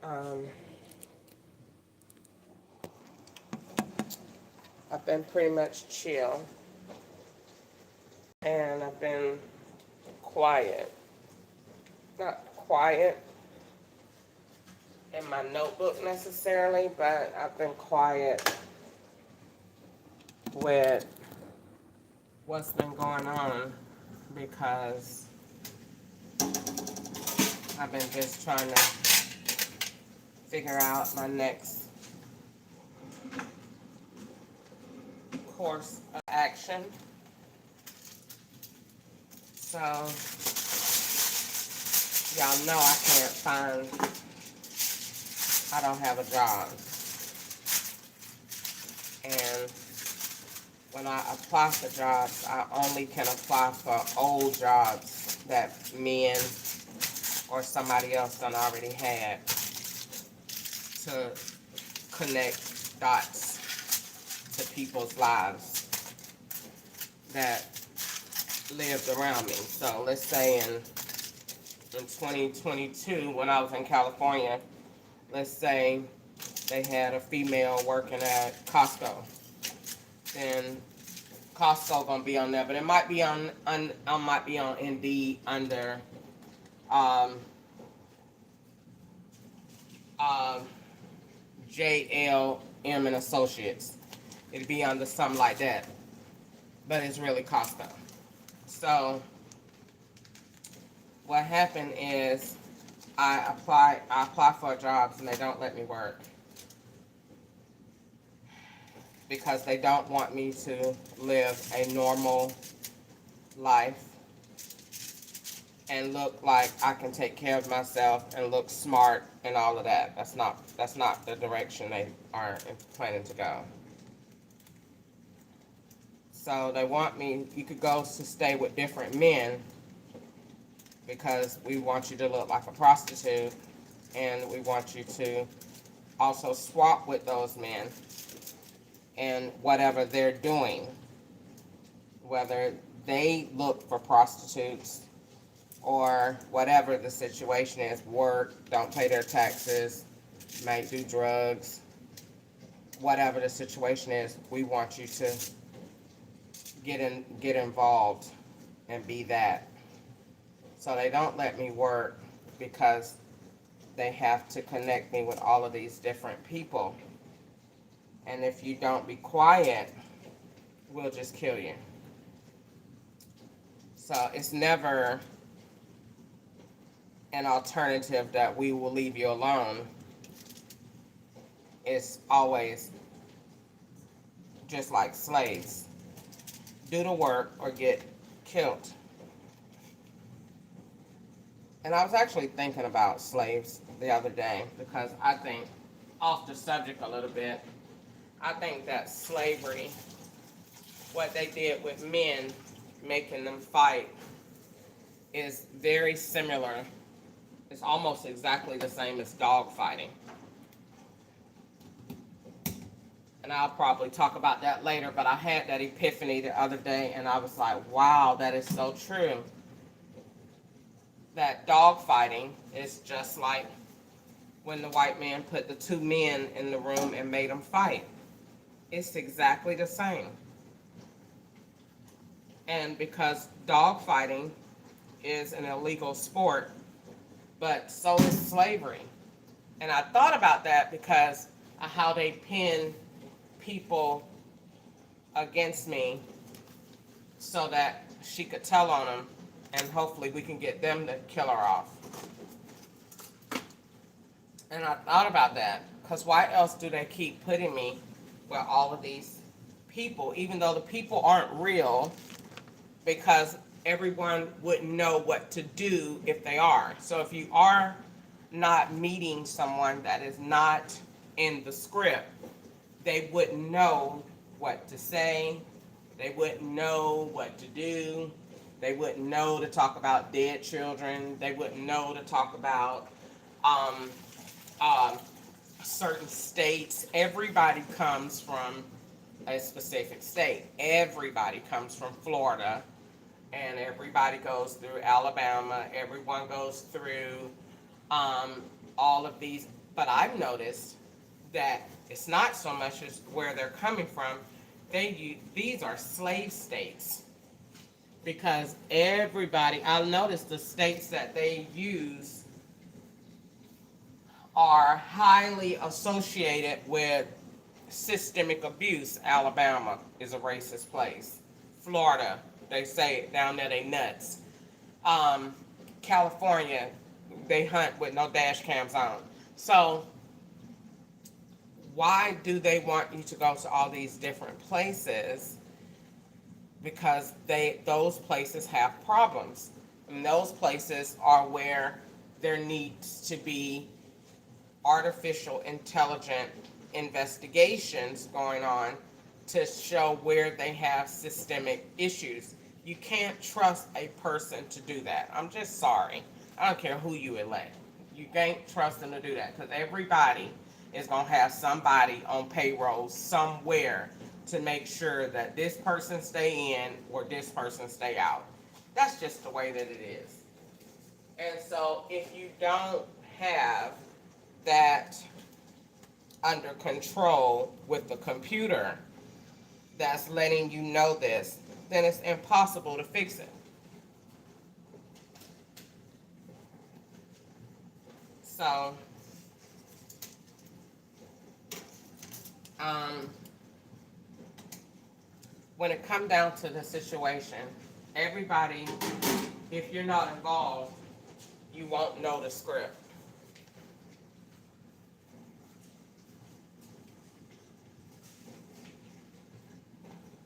Um, I've been pretty much chill, and I've been quiet. Not quiet in my notebook necessarily, but I've been quiet with what's been going on because I've been just trying to figure out my next course of action. So, y'all know I don't have a job. And when I apply for jobs, I only can apply for old jobs that men or somebody else done already had to connect dots to people's lives that lived around me. So let's say in 2022, when I was in California, let's say they had a female working at Costco. Then Costco gonna be on there, but it might be on Indeed under um, uh, JLM and Associates. It'd be under something like that, but it's really Costco. So what happened is I apply for jobs and they don't let me work because they don't want me to live a normal life and look like I can take care of myself and look smart and all of that. That's not the direction they are planning to go. So they want me, you could go to stay with different men because we want you to look like a prostitute and we want you to also swap with those men and whatever they're doing, whether they look for prostitutes or whatever the situation is, work, don't pay their taxes, might do drugs, whatever the situation is, we want you to get involved and be that. So they don't let me work because they have to connect me with all of these different people. And if you don't be quiet, we'll just kill you. So it's never an alternative that we will leave you alone. It's always just like slaves. Do the work or get killed. And I was actually thinking about slaves the other day because I think, off the subject a little bit, I think that slavery, what they did with men, making them fight, is very similar. It's almost exactly the same as dog fighting. And I'll probably talk about that later, but I had that epiphany the other day and I was like, wow, that is so true. That dog fighting is just like when the white man put the two men in the room and made them fight. It's exactly the same. And because dog fighting is an illegal sport, but so is slavery. And I thought about that because of how they pin people against me so that she could tell on them and hopefully we can get them to kill her off. And I thought about that because why else do they keep putting me with all of these people, even though the people aren't real, because everyone wouldn't know what to do if they are. So if you are not meeting someone that is not in the script, they wouldn't know what to say, they wouldn't know what to do, they wouldn't know to talk about dead children, they wouldn't know to talk about certain states. Everybody comes from a specific state. Everybody comes from Florida, and everybody goes through Alabama. Everyone goes through all of these But I've noticed that it's not so much as where they're coming from. These are slave states, because everybody, I'll notice the states that they use are highly associated with systemic abuse. Alabama is a racist place. Florida, they say down there they nuts. Um, California, they hunt with no dash cams on. So why do they want you to go to all these different places? Because those places have problems. And those places are where there needs to be artificial intelligent investigations going on to show where they have systemic issues. You can't trust a person to do that. I'm just sorry. I don't care who you elect. You can't trust them to do that, because everybody is going to have somebody on payroll somewhere to make sure that this person stay in or this person stay out. That's just the way that it is. And so if you don't have that under control with the computer that's letting you know this, then it's impossible to fix it. So, when it comes down to the situation, everybody, if you're not involved, you won't know the script.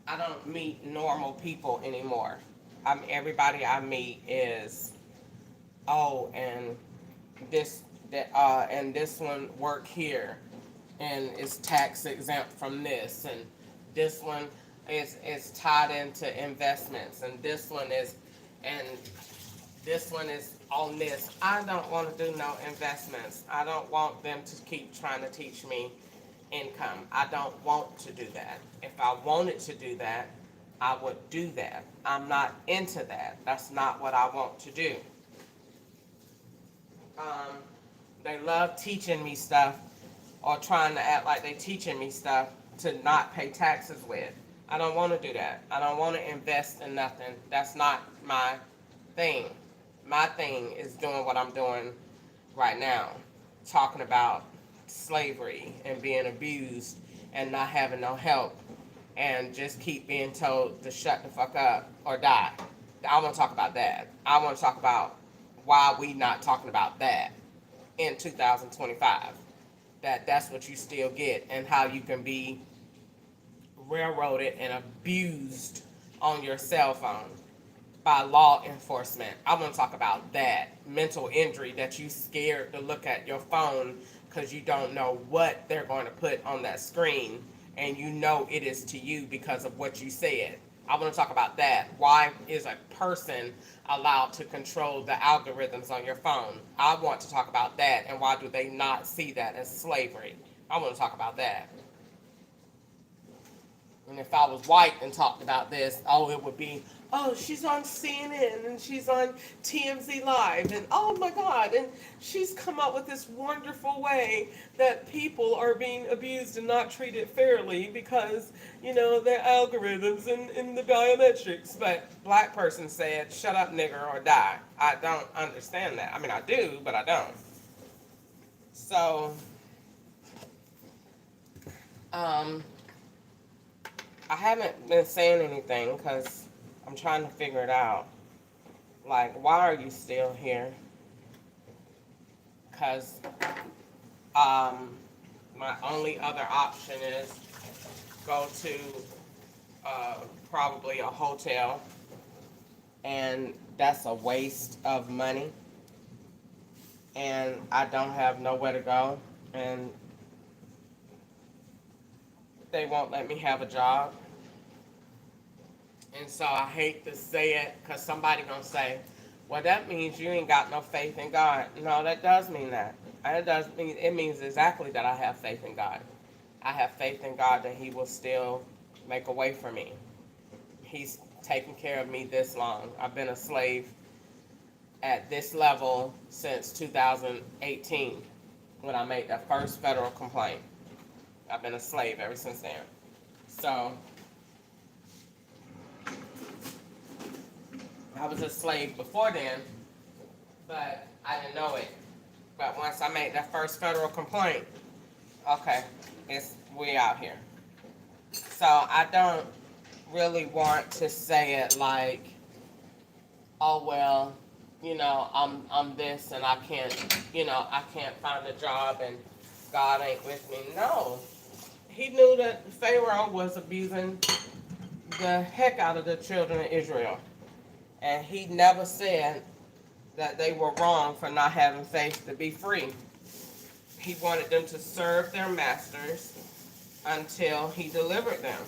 I don't meet normal people anymore. Everybody I meet is, oh, and this one work here, and is tax exempt from this, and this one is tied into investments, and this one is on this. I don't want to do no investments. I don't want them to keep trying to teach me income. I don't want to do that. If I wanted to do that, I would do that. I'm not into that. That's not what I want to do. They love teaching me stuff, or trying to act like they teaching me stuff to not pay taxes with. I don't want to do that. I don't want to invest in nothing. That's not my thing. My thing is doing what I'm doing right now, talking about slavery and being abused and not having no help, and just keep being told to shut the fuck up or die. I want to talk about that. I want to talk about why we not talking about that in 2025. That's what you still get, and how you can be railroaded and abused on your cell phone by law enforcement. I want to talk about that mental injury, that you scared to look at your phone because you don't know what they're going to put on that screen, and you know it is to you because of what you said. I want to talk about that. Why is a person allowed to control the algorithms on your phone? I want to talk about that, and why do they not see that as slavery? I want to talk about that. And if I was white and talked about this, oh, it would be, oh, she's on CNN and she's on TMZ Live, and oh my God, and she's come up with this wonderful way that people are being abused and not treated fairly because, you know, their algorithms and the biometrics. But black person said, shut up, nigger, or die. I don't understand that. I mean, I do, but I don't. So, I haven't been saying anything because I'm trying to figure it out. Like, why are you still here? Because my only other option is go to probably a hotel, and that's a waste of money, and I don't have nowhere to go, and they won't let me have a job. And so I hate to say it, because somebody gonna say, well, that means you ain't got no faith in God. No, that does mean that. It means exactly that I have faith in God. I have faith in God that He will still make a way for me. He's taken care of me this long. I've been a slave at this level since 2018. when I made that first federal complaint. I've been a slave ever since then. So, I was a slave before then, but I didn't know it. But once I made that first federal complaint, okay, we out here. So I don't really want to say it like, oh well, I'm this and I can't, I can't find a job and God ain't with me. No, he knew that Pharaoh was abusing the heck out of the children of Israel, and he never said that they were wrong for not having faith to be free. He wanted them to serve their masters until he delivered them.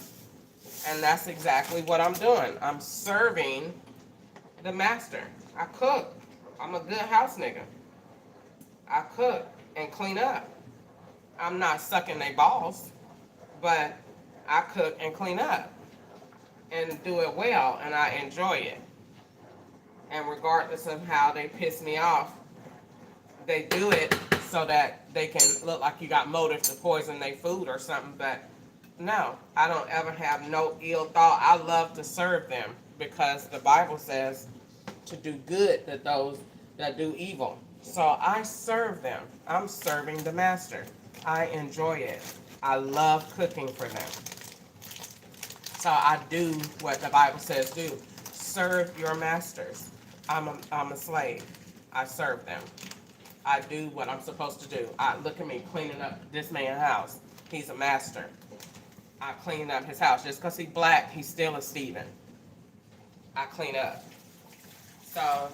And that's exactly what I'm doing. I'm serving the master. I cook. I'm a good house nigga. I cook and clean up. I'm not sucking their balls, but I cook and clean up and do it well, and I enjoy it. And regardless of how they piss me off, they do it so that they can look like you got motive to poison their food or something. But no, I don't ever have no ill thought. I love to serve them because the Bible says to do good to those that do evil. So I serve them. I'm serving the master. I enjoy it. I love cooking for them. So I do what the Bible says do. Serve your masters. I'm a slave. I serve them. I do what I'm supposed to do. Look at me cleaning up this man's house. He's a master. I clean up his house. Just because he's black, he's still a Stephen. I clean up. So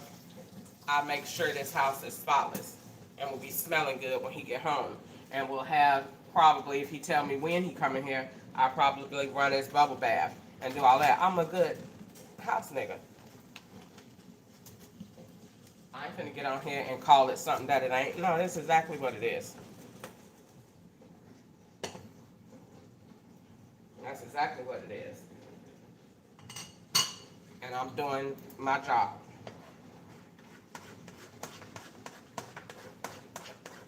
I make sure this house is spotless and will be smelling good when he get home. And we'll have probably, if he tell me when he coming here, I'll probably run his bubble bath and do all that. I'm a good house nigga. I ain't finna get on here and call it something that it ain't. No, that's exactly what it is. That's exactly what it is. And I'm doing my job.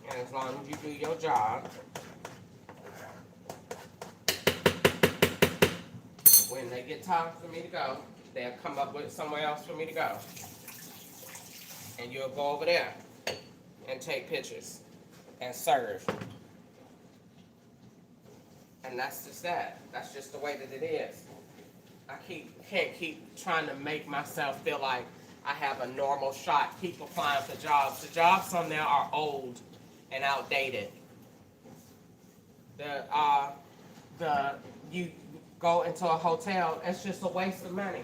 And as long as you do your job, when they get time for me to go, they'll come up with somewhere else for me to go. And you'll go over there and take pictures and serve. And that's just that. That's just the way that it is. I can't keep trying to make myself feel like I have a normal shot. Keep applying for jobs. The jobs on there are old and outdated. You go into a hotel, it's just a waste of money.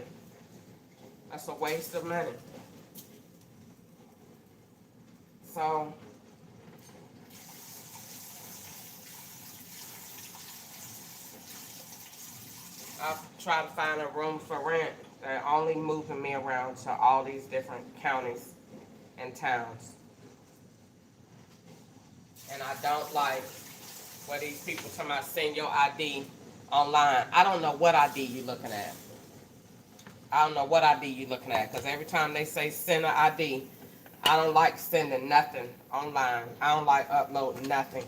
That's a waste of money. So I've tried to find a room for rent. They're only moving me around to all these different counties and towns. And I don't like where these people talking about send your ID online. I don't know what ID you looking at. I don't know what ID you looking at, because every time they say send an ID, I don't like sending nothing online. I don't like uploading nothing.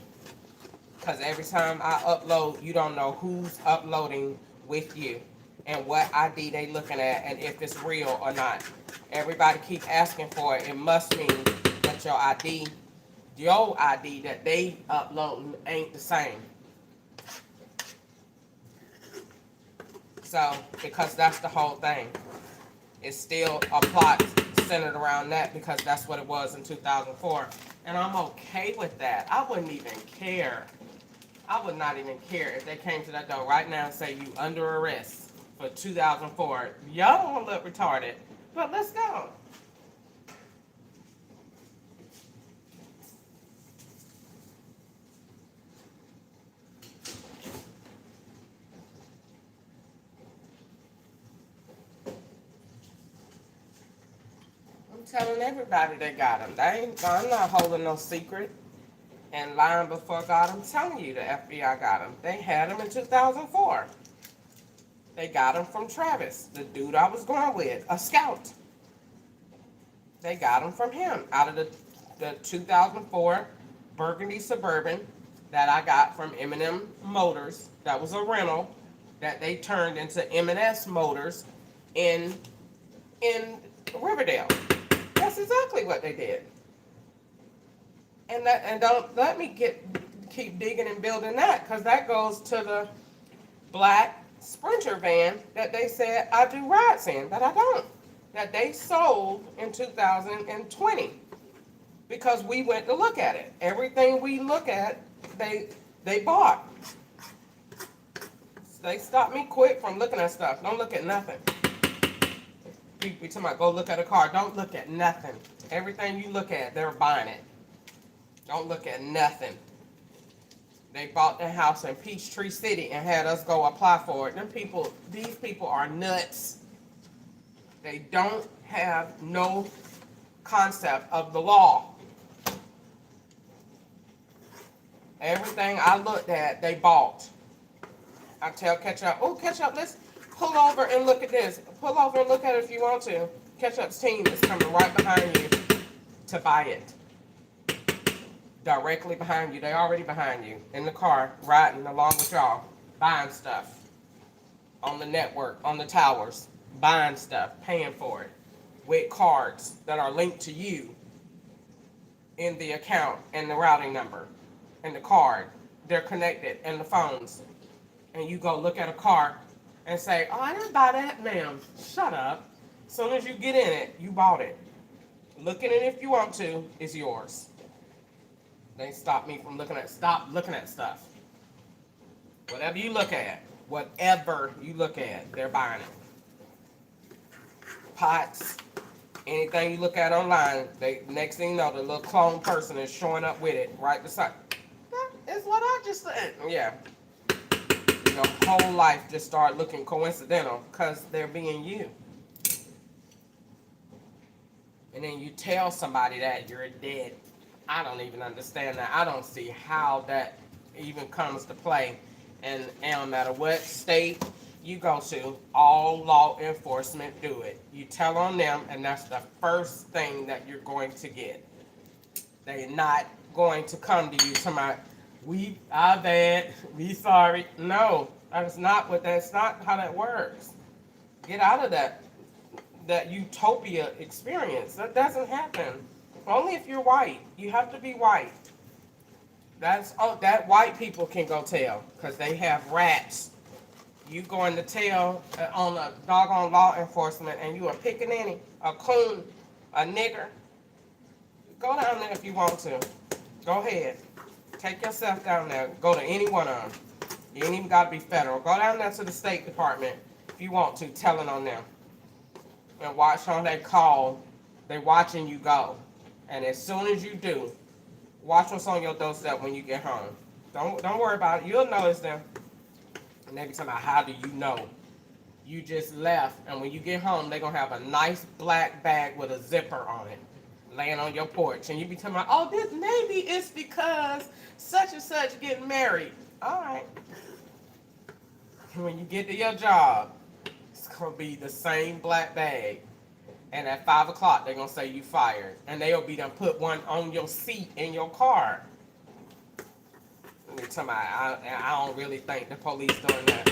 Because every time I upload, you don't know who's uploading with you and what ID they looking at and if it's real or not. Everybody keep asking for it. It must mean that your ID that they uploading ain't the same. So, because that's the whole thing. It's still a plot centered around that because that's what it was in 2004. And I'm okay with that. I wouldn't even care. I would not even care if they came to that door right now and say you under arrest for 2004. Y'all don't look retarded, but let's go. Telling everybody they got them. I'm not holding no secret and lying before God. I'm telling you the FBI got them. They had them in 2004. They got them from Travis, the dude I was going with, a scout. They got them from him out of the 2004 burgundy Suburban that I got from M&M Motors. That was a rental that they turned into M&S Motors in in Riverdale. That's exactly what they did. And don't let me keep digging and building that, because that goes to the black Sprinter van that they said I do rides in, but I don't. That they sold in 2020 because we went to look at it. Everything we look at, they bought. They stopped me quick from looking at stuff. Don't look at nothing. People talking about go look at a car. Don't look at nothing. Everything you look at, they're buying it. Don't look at nothing. They bought the house in Peachtree City and had us go apply for it. These people are nuts. They don't have no concept of the law. Everything I looked at, they bought. I tell Ketchup, oh, Ketchup, let's pull over and look at this. Pull over and look at it if you want to. Ketchup's team is coming right behind you to buy it. Directly behind you. They already behind you in the car, riding along with y'all, buying stuff on the network, on the towers, buying stuff, paying for it with cards that are linked to you in the account and the routing number and the card. They're connected and the phones. And you go look at a car and say, oh, I didn't buy that, ma'am. Shut up. As soon as you get in it, you bought it. Look at it if you want to. It's yours. They stop me from stop looking at stuff. Whatever you look at, they're buying it. Pots, anything you look at online, next thing you know, the little clone person is showing up with it right beside. That is what I just said. Yeah. Your whole life just start looking coincidental because they're being you. And then you tell somebody that you're dead. I don't even understand that. I don't see how that even comes to play. And no matter what state you go to, all law enforcement do it. You tell on them, and that's the first thing that you're going to get. They're not going to come to you somebody, our bad, we sorry. No, that's not how that works. Get out of that utopia experience. That doesn't happen. Only if you're white. You have to be white. That white people can go tell, because they have rats. You going to tell on a doggone law enforcement, and you a pickaninny, a coon, a nigger. Go down there if you want to. Go ahead. Take yourself down there. Go to any one of them. You ain't even got to be federal. Go down there to the State Department if you want to, telling on them. And watch on that call. They watching you go. And as soon as you do, watch what's on your doorstep when you get home. Don't worry about it. You'll notice them. And they be talking about, how do you know? You just left, and when you get home, they're going to have a nice black bag with a zipper on it laying on your porch. And you be talking about, oh, this maybe it's because such and such getting married. All right. When you get to your job, it's going to be the same black bag. And at 5 o'clock, they're going to say you fired. And they'll be done put one on your seat in your car. And they're talking about, I don't really think the police doing that.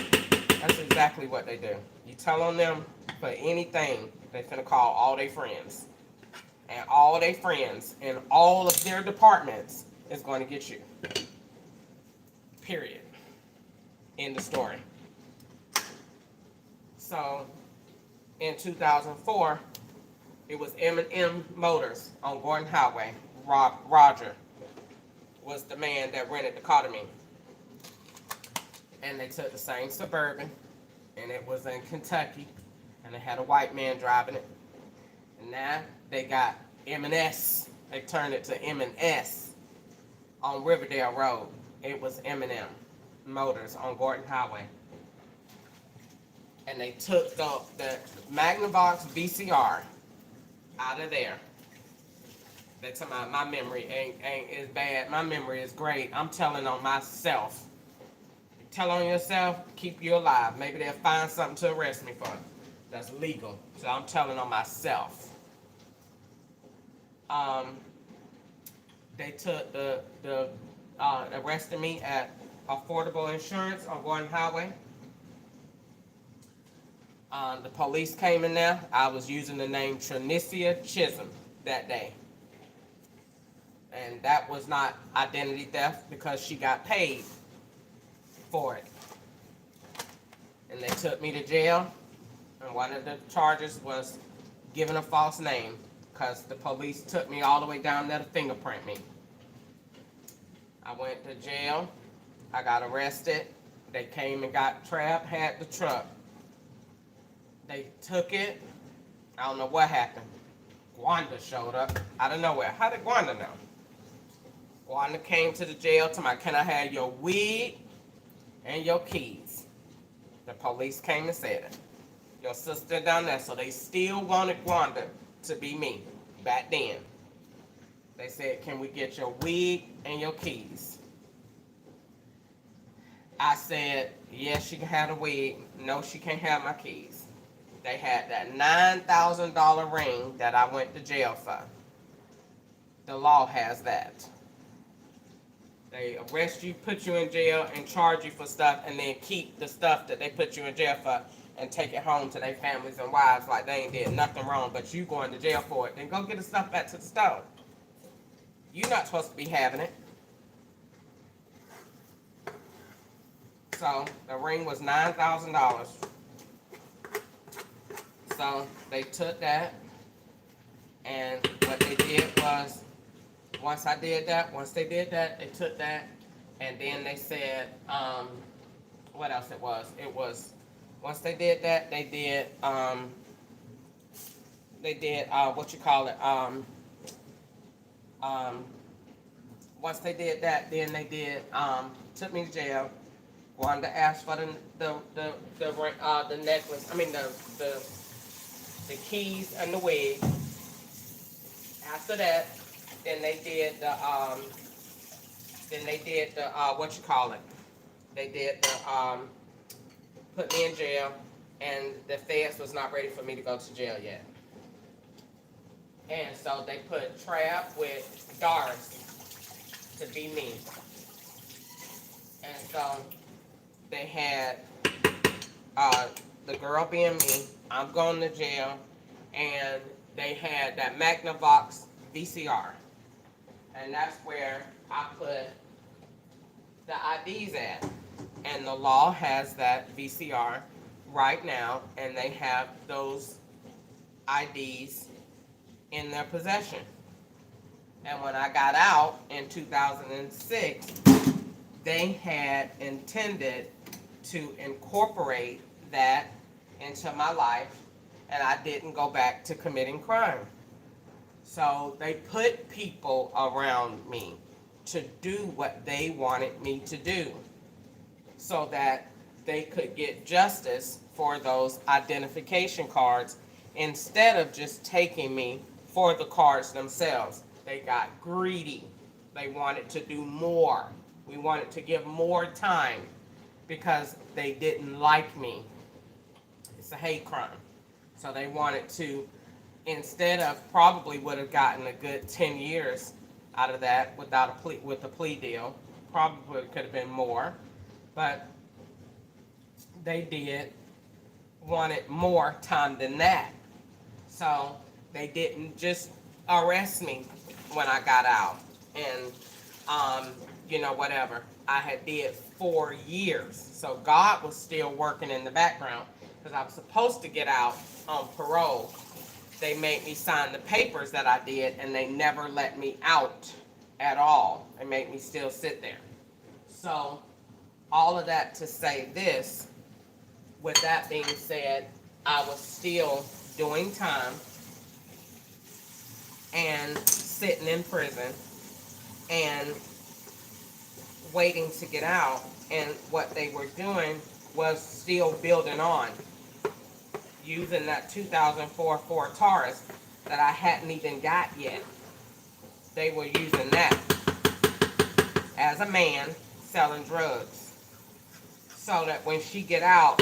That's exactly what they do. You tell on them for anything, they're going to call all their friends. And all their friends in all of their departments is going to get you. Period. End of story. So, in 2004, it was M&M Motors on Gordon Highway. Roger was the man that rented the car to me. And they took the same Suburban, and it was in Kentucky, and they had a white man driving it. And now they got M&S. They turned it to M&S on Riverdale Road. It was M&M Motors on Gordon Highway. And they took the Magnavox VCR out of there. They talking about my memory ain't as bad. My memory is great. I'm telling on myself. Tell on yourself, keep you alive. Maybe they'll find something to arrest me for. That's legal. So I'm telling on myself. They took arrested me at Affordable Insurance on Gordon Highway. The police came in there. I was using the name Trinicia Chisholm that day. And that was not identity theft because she got paid for it. And they took me to jail. And one of the charges was giving a false name because the police took me all the way down there to fingerprint me. I went to jail. I got arrested. They came and got Trav, had the truck. They took it. I don't know what happened. Gwanda showed up out of nowhere. How did Gwanda know? Gwanda came to the jail to my, can I have your wig and your keys? The police came and said it. Your sister down there, so they still wanted Gwanda to be me back then. They said, can we get your wig and your keys? I said, yes, she can have the wig. No, she can't have my keys. They had that $9,000 ring that I went to jail for. The law has that. They arrest you, put you in jail, and charge you for stuff, and then keep the stuff that they put you in jail for and take it home to their families and wives like they ain't did nothing wrong, but you going to jail for it. Then go get the stuff back to the store. You're not supposed to be having it. So the ring was $9,000. So they took that, and what they did was, once they did that, they took that, and then they said, what else it was? It was, once they did that, they did, what you call it, once they did that, then they did, took me to jail. Wanted to ask for the necklace, I mean the keys and the wig. After that, then they did the what you call it? They did the put me in jail, and the feds was not ready for me to go to jail yet. And so they put Trav with Doris to be me. And so they had the girl being me, I'm going to jail, and they had that Magnavox VCR. And that's where I put the IDs at. And the law has that VCR right now, and they have those IDs in their possession. And when I got out in 2006, they had intended to incorporate that into my life, and I didn't go back to committing crime. So they put people around me to do what they wanted me to do so that they could get justice for those identification cards instead of just taking me for the cards themselves. They got greedy. They wanted to do more. We wanted to give more time because they didn't like me. It's a hate crime. So they wanted to, instead of, probably would have gotten a good 10 years out of that without a plea, with a plea deal. Probably could have been more. But they wanted more time than that. So they didn't just arrest me when I got out and whatever. I had did 4 years. So God was still working in the background because I was supposed to get out on parole. They made me sign the papers that I did, and they never let me out at all. They made me still sit there. So all of that to say this, with that being said, I was still doing time and sitting in prison and waiting to get out, and what they were doing was still building on, using that 2004 Ford Taurus that I hadn't even got yet. They were using that as a man selling drugs, so that when she get out,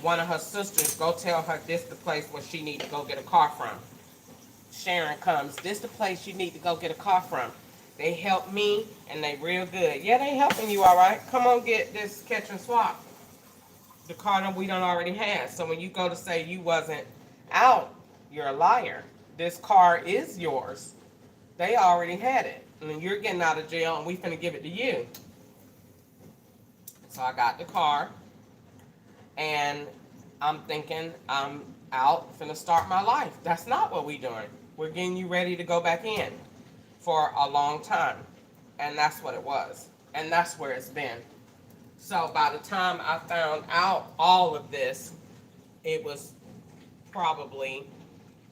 one of her sisters go tell her this the place where she need to go get a car from. Sharon comes, this the place you need to go get a car from. They help me, and they real good. Yeah, they helping you, all right. Come on, get this catch and swap. The car that we done already had. So when you go to say you wasn't out, you're a liar. This car is yours. They already had it. And you're getting out of jail, and we finna give it to you. So I got the car, and I'm thinking I'm out, finna start my life. That's not what we doing. We're getting you ready to go back in for a long time. And that's what it was. And that's where it's been. So by the time I found out all of this, it was probably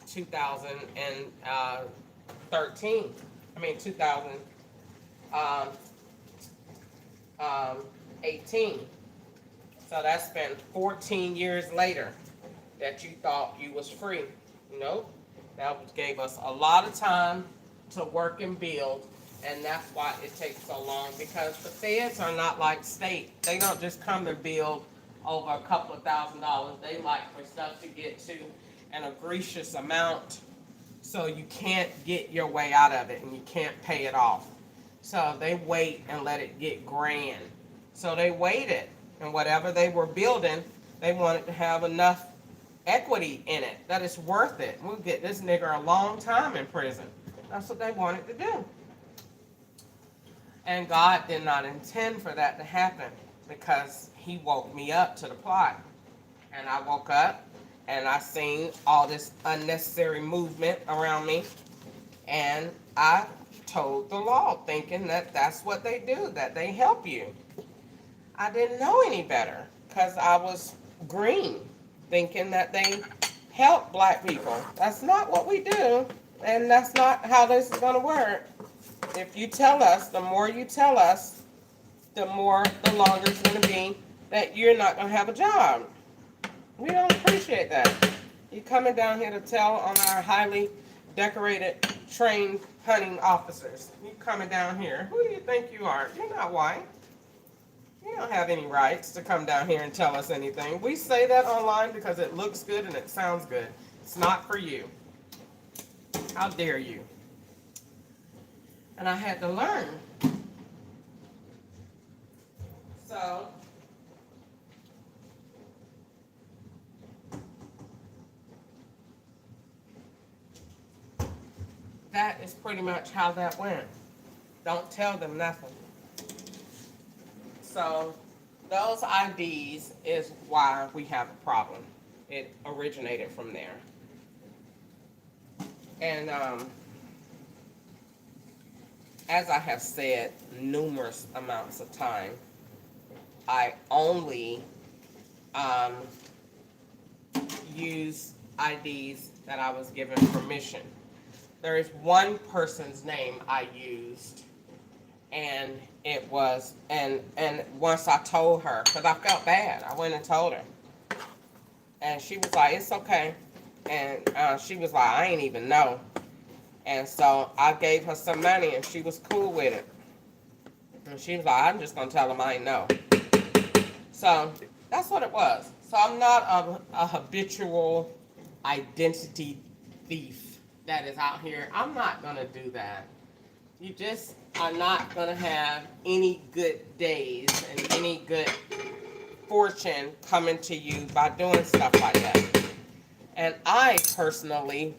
2013. I mean 2018. So that's been 14 years later that you thought you was free. Nope. That gave us a lot of time to work and build, and that's why it takes so long, because the feds are not like state. They don't just come and build over a couple of $1,000s. They like for stuff to get to an egregious amount, so you can't get your way out of it and you can't pay it off. So they wait and let it get grand. So they waited, and whatever they were building, they wanted to have enough equity in it that it's worth it. We'll get this nigger a long time in prison. That's what they wanted to do. And God did not intend for that to happen, because he woke me up to the plot. And I woke up and I seen all this unnecessary movement around me, and I told the law, thinking that that's what they do, that they help you. I didn't know any better, because I was green, thinking that they help black people. That's not what we do, and that's not how this is going to work. If you tell us, the more you tell us, the longer it's going to be that you're not going to have a job. We don't appreciate that. You coming down here to tell on our highly decorated, trained hunting officers. You coming down here. Who do you think you are? You're not white. You don't have any rights to come down here and tell us anything. We say that online because it looks good and it sounds good. It's not for you. How dare you? And I had to learn. So that is pretty much how that went. Don't tell them nothing. So those IDs is why we have a problem. It originated from there. And as I have said numerous amounts of time, I only use IDs that I was given permission. There is one person's name I used, and it was, and once I told her, because I felt bad, I went and told her. And she was like, it's okay. And she was like, I ain't even know. And so I gave her some money, and she was cool with it. And she was like, I'm just going to tell them I ain't know. So that's what it was. So I'm not a habitual identity thief that is out here. I'm not going to do that. You just are not going to have any good days and any good fortune coming to you by doing stuff like that. And I personally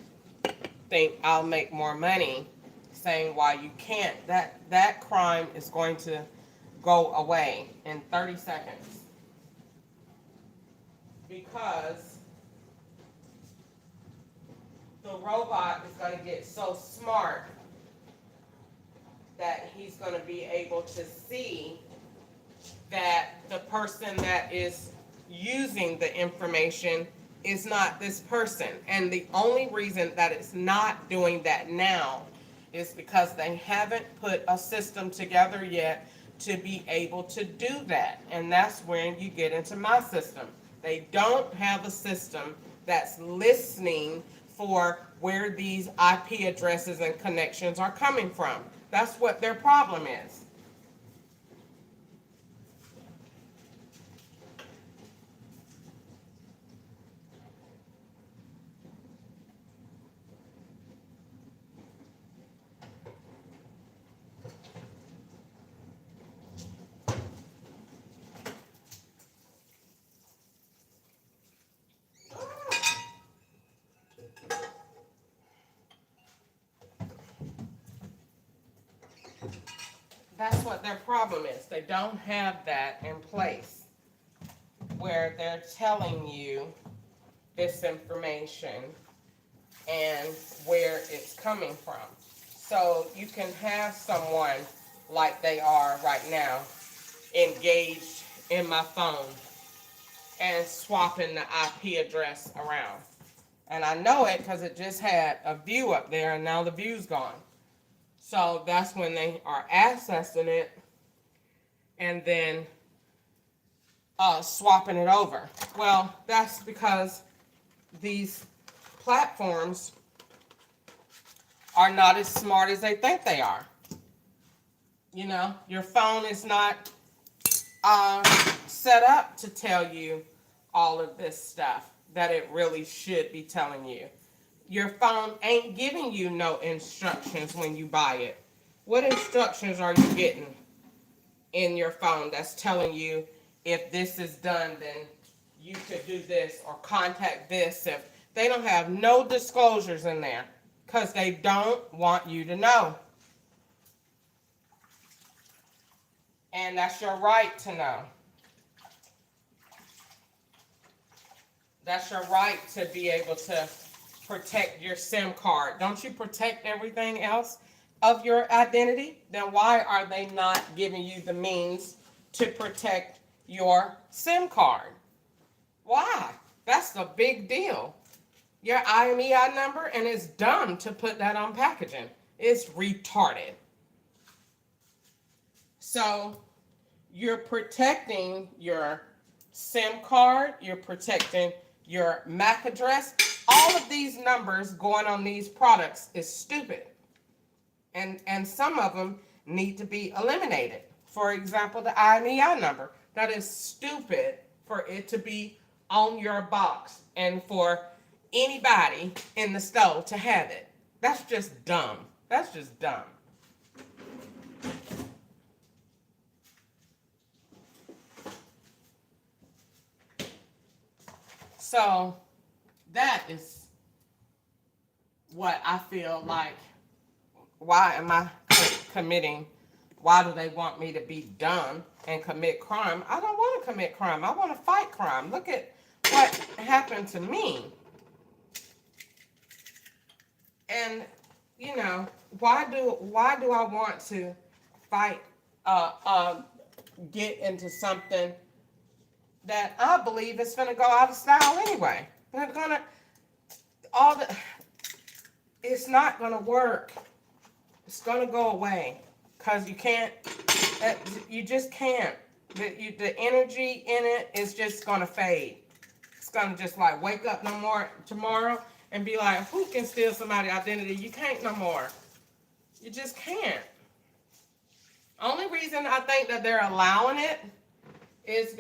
think I'll make more money saying why you can't. That crime is going to go away in 30 seconds. Because the robot is going to get so smart that he's going to be able to see that the person that is using the information is not this person. And the only reason that it's not doing that now is because they haven't put a system together yet to be able to do that. And that's when you get into my system. They don't have a system that's listening for where these IP addresses and connections are coming from. That's what their problem is. That's what their problem is. They don't have that in place where they're telling you this information and where it's coming from. So you can have someone like they are right now engaged in my phone and swapping the IP address around. And I know it because it just had a view up there and now the view's gone. So that's when they are accessing it and then swapping it over. Well, that's because these platforms are not as smart as they think they are. You know, your phone is not set up to tell you all of this stuff that it really should be telling you. Your phone ain't giving you no instructions when you buy it. What instructions are you getting in your phone that's telling you if this is done, then you could do this or contact this? If they don't have no disclosures in there because they don't want you to know. And that's your right to know. That's your right to be able to protect your SIM card. Don't you protect everything else of your identity? Then why are they not giving you the means to protect your SIM card? Why? That's a big deal. Your IMEI number, and it's dumb to put that on packaging. It's retarded. So you're protecting your SIM card, you're protecting your MAC address. All of these numbers going on these products is stupid. And some of them need to be eliminated. For example, the IMEI number. That is stupid for it to be on your box and for anybody in the store to have it. That's just dumb. That's just dumb. So that is what I feel like. Why am I committing? Why do they want me to be dumb and commit crime? I don't want to commit crime. I want to fight crime. Look at what happened to me. And you know, why do I want to fight? Get into something that I believe is going to go out of style anyway. They're gonna it's not going to work. It's going to go away because you can't. You just can't. The energy in it is just going to fade. It's going to just like wake up no more tomorrow and be like, who can steal somebody's identity? You can't no more. You just can't. Only reason I think that they're allowing it is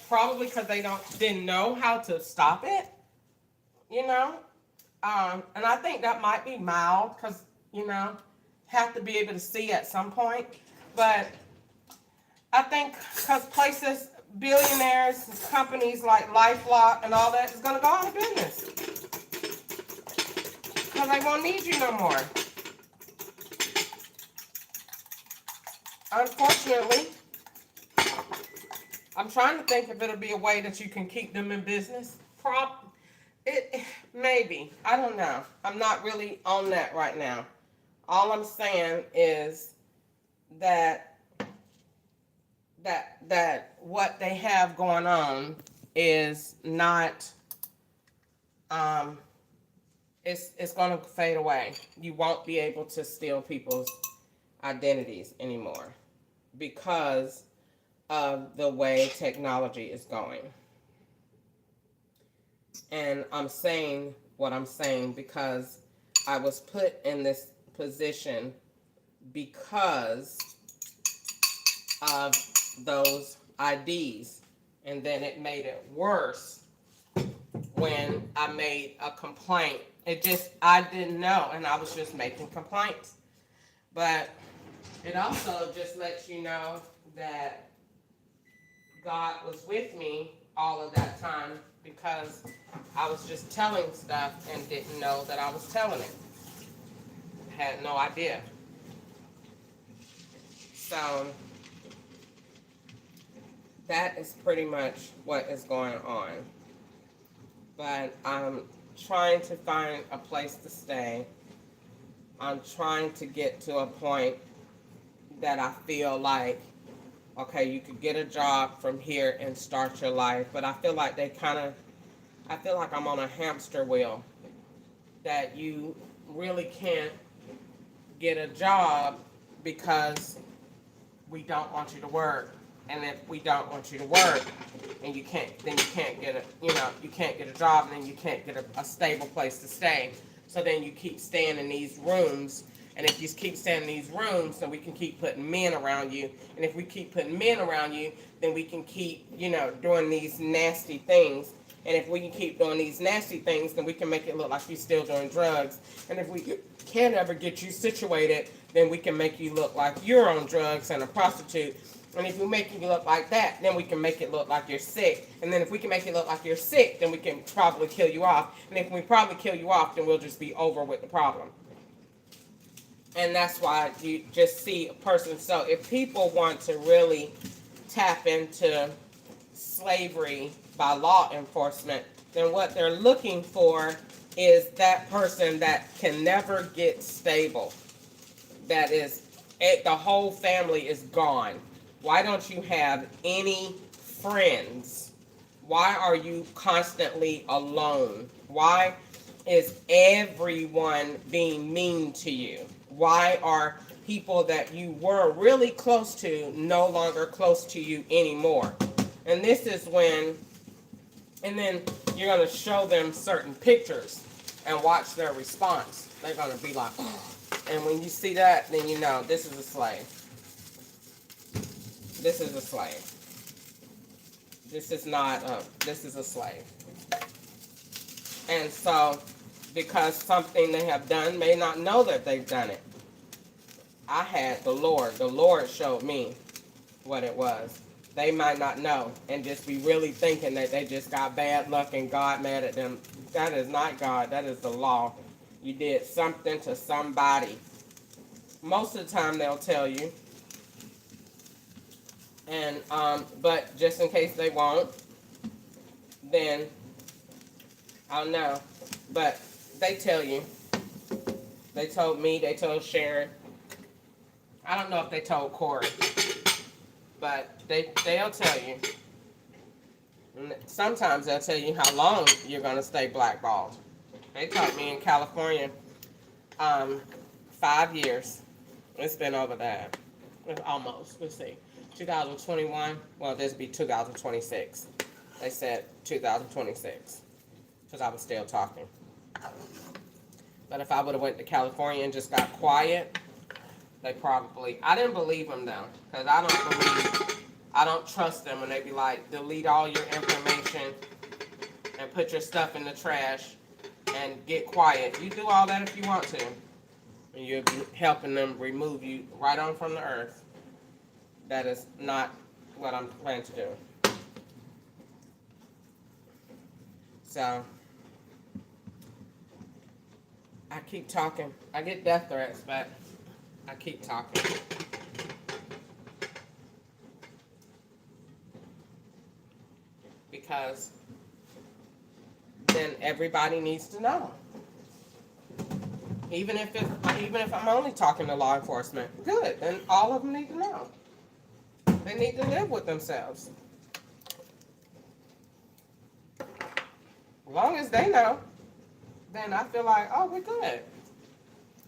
probably because they didn't know how to stop it, you know, and I think that might be mild because have to be able to see at some point, but I think because billionaires, companies like LifeLock and all that is going to go out of business because they won't need you no more. Unfortunately, I'm trying to think if it'll be a way that you can keep them in business. Maybe. I don't know. I'm not really on that right now. All I'm saying is that what they have going on is not it's going to fade away. You won't be able to steal people's identities anymore because of the way technology is going. And I'm saying what I'm saying because I was put in this position because of those IDs. And then it made it worse when I made a complaint. I didn't know, and I was just making complaints. But it also just lets you know that God was with me all of that time because I was just telling stuff and didn't know that I was telling it. Had no idea. So that is pretty much what is going on. But I'm trying to find a place to stay. I'm trying to get to a point that I feel like, okay, you could get a job from here and start your life. But I feel like I feel like I'm on a hamster wheel, that you really can't get a job because we don't want you to work. And if we don't want you to work, and you can't, then you can't get you can't get a job, and then you can't get a stable place to stay. So then you keep staying in these rooms, and if you keep staying in these rooms, then we can keep putting men around you. And if we keep putting men around you, then we can keep, doing these nasty things. And if we can keep doing these nasty things, then we can make it look like you're still doing drugs. And if we can't ever get you situated, then we can make you look like you're on drugs and a prostitute. And if we make you look like that, then we can make it look like you're sick. And then if we can make it look like you're sick, then we can probably kill you off. And if we probably kill you off, then we'll just be over with the problem. And that's why you just see a person. So if people want to really tap into slavery by law enforcement, then what they're looking for is that person that can never get stable. That is, the whole family is gone. Why don't you have any friends? Why are you constantly alone? Why is everyone being mean to you? Why are people that you were really close to no longer close to you anymore? And this is when, and then you're going to show them certain pictures and watch their response. They're going to be like, oh. And when you see that, then you know this is a slave. This is a slave. This is not this is a slave. And so, because something they have done may not know that they've done it. I had the Lord showed me what it was. They might not know and just be really thinking that they just got bad luck and God mad at them. That is not God, that is the law. You did something to somebody. Most of the time they'll tell you. And but just in case they won't, then I'll know. But they tell you. They told me, they told Sharon. I don't know if they told Corey, but they'll tell you. And sometimes they'll tell you how long you're gonna stay blackballed. They taught me in California 5 years. It's been over that. Almost. Let's see. 2021. Well, this would be 2026. They said 2026 because I was still talking. But if I would have went to California and just got quiet, they probably. I didn't believe them though, because I don't trust them when they be like, delete all your information and put your stuff in the trash and get quiet. You do all that if you want to, and you'll be helping them remove you right on from the earth. That is not what I'm planning to do. So, I keep talking. I get death threats, but I keep talking. Because then everybody needs to know. Even if I'm only talking to law enforcement, good. Then all of them need to know. They need to live with themselves. As long as they know, then I feel like, oh, we're good. As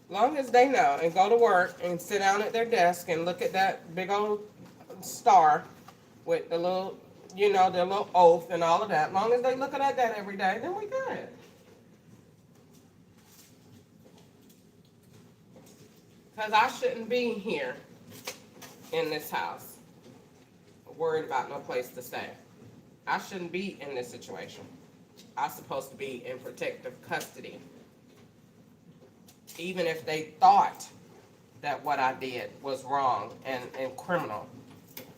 long as they know and go to work and sit down at their desk and look at that big old star with the little, their little oath and all of that. As long as they look at that every day, then we're good. Because I shouldn't be here in this house worried about no place to stay. I shouldn't be in this situation. I'm supposed to be in protective custody. Even if they thought that what I did was wrong and criminal,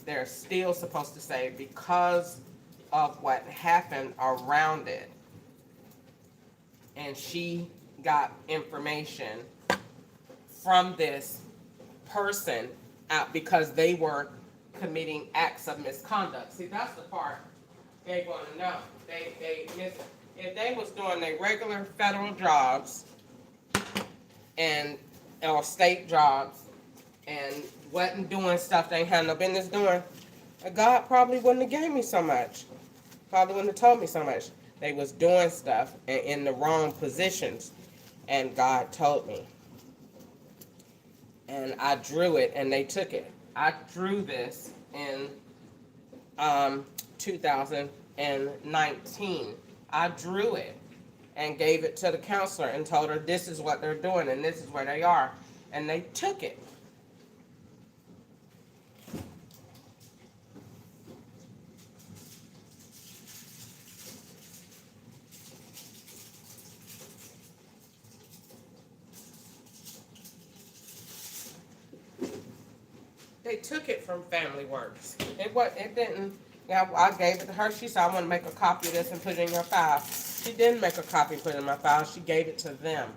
they're still supposed to say, because of what happened around it, and she got information from this person out because they were committing acts of misconduct. See, that's the part they want to know. If they was doing their regular federal jobs and or state jobs and wasn't doing stuff they had no business doing, God probably wouldn't have gave me so much. Probably wouldn't have told me so much. They was doing stuff and in the wrong positions, and God told me. And I drew it, and they took it. I drew this in 2019. I drew it and gave it to the counselor and told her this is what they're doing and this is where they are. And they took it. They took it from Family Works. It didn't. Yeah, I gave it to her. She said, I want to make a copy of this and put it in your file. She didn't make a copy and put it in my file. She gave it to them.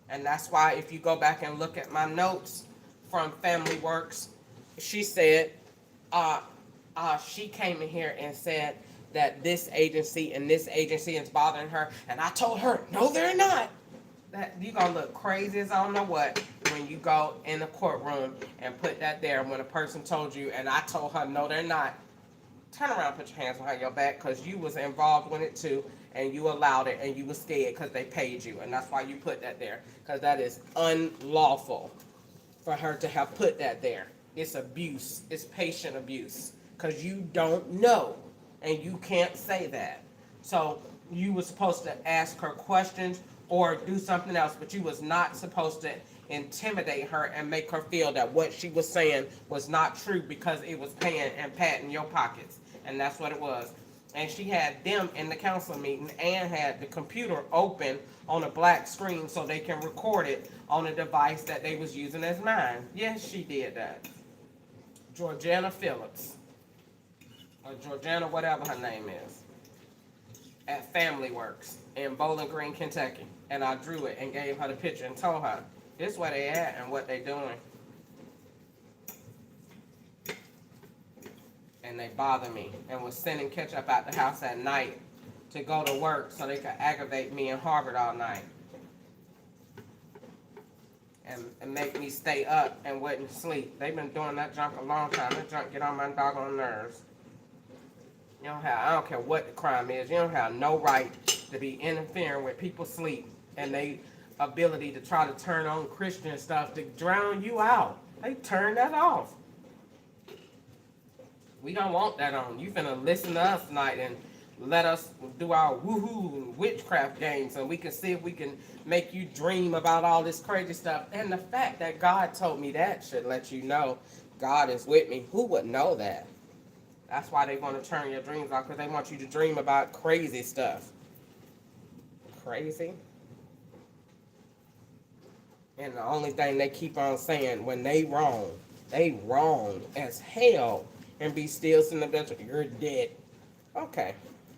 And that's why if you go back and look at my notes from Family Works, she said, she came in here and said that this agency and this agency is bothering her. And I told her, no, they're not. That you're going to look crazy as I don't know what when you go in the courtroom and put that there when a person told you, and I told her, no, they're not. Turn around and put your hands behind your back because you was involved with it too, and you allowed it, and you was scared because they paid you, and that's why you put that there, because that is unlawful for her to have put that there. It's abuse. It's patient abuse because you don't know, and you can't say that. So you were supposed to ask her questions or do something else, but you was not supposed to intimidate her and make her feel that what she was saying was not true because it was paying and patting your pockets. And that's what it was. And she had them in the council meeting and had the computer open on a black screen so they can record it on a device that they was using as mine. Yes, she did that. Georgiana Phillips, or Georgiana whatever her name is, at Family Works in Bowling Green, Kentucky. And I drew it and gave her the picture and told her, this is where they at and what they doing. And they bothered me and was sending ketchup out the house at night to go to work so they could aggravate me in Harvard all night. And make me stay up and wouldn't sleep. They've been doing that junk a long time. That junk get on my doggone nerves. You don't have, I don't care what the crime is, you don't have no right to be interfering with people's sleep and they ability to try to turn on Christian stuff to drown you out. They turn that off. We don't want that on. You finna listen to us tonight and let us do our woohoo and witchcraft games and we can see if we can make you dream about all this crazy stuff. And the fact that God told me that should let you know God is with me. Who would know that? That's why they want to turn your dreams off, because they want you to dream about crazy stuff. Crazy? And the only thing they keep on saying, when they wrong as hell, and be still in the bed, you're dead. Okay,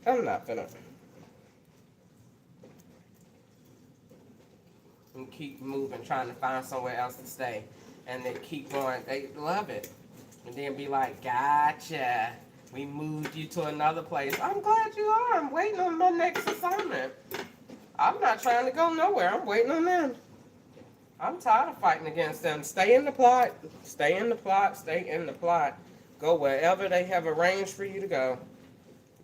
I'm not finna. And keep moving, trying to find somewhere else to stay. And they keep going, they love it. And then be like, gotcha. We moved you to another place. I'm glad you are. I'm waiting on my next assignment. I'm not trying to go nowhere. I'm waiting on them. I'm tired of fighting against them. Stay in the plot. Stay in the plot. Stay in the plot. Go wherever they have arranged for you to go.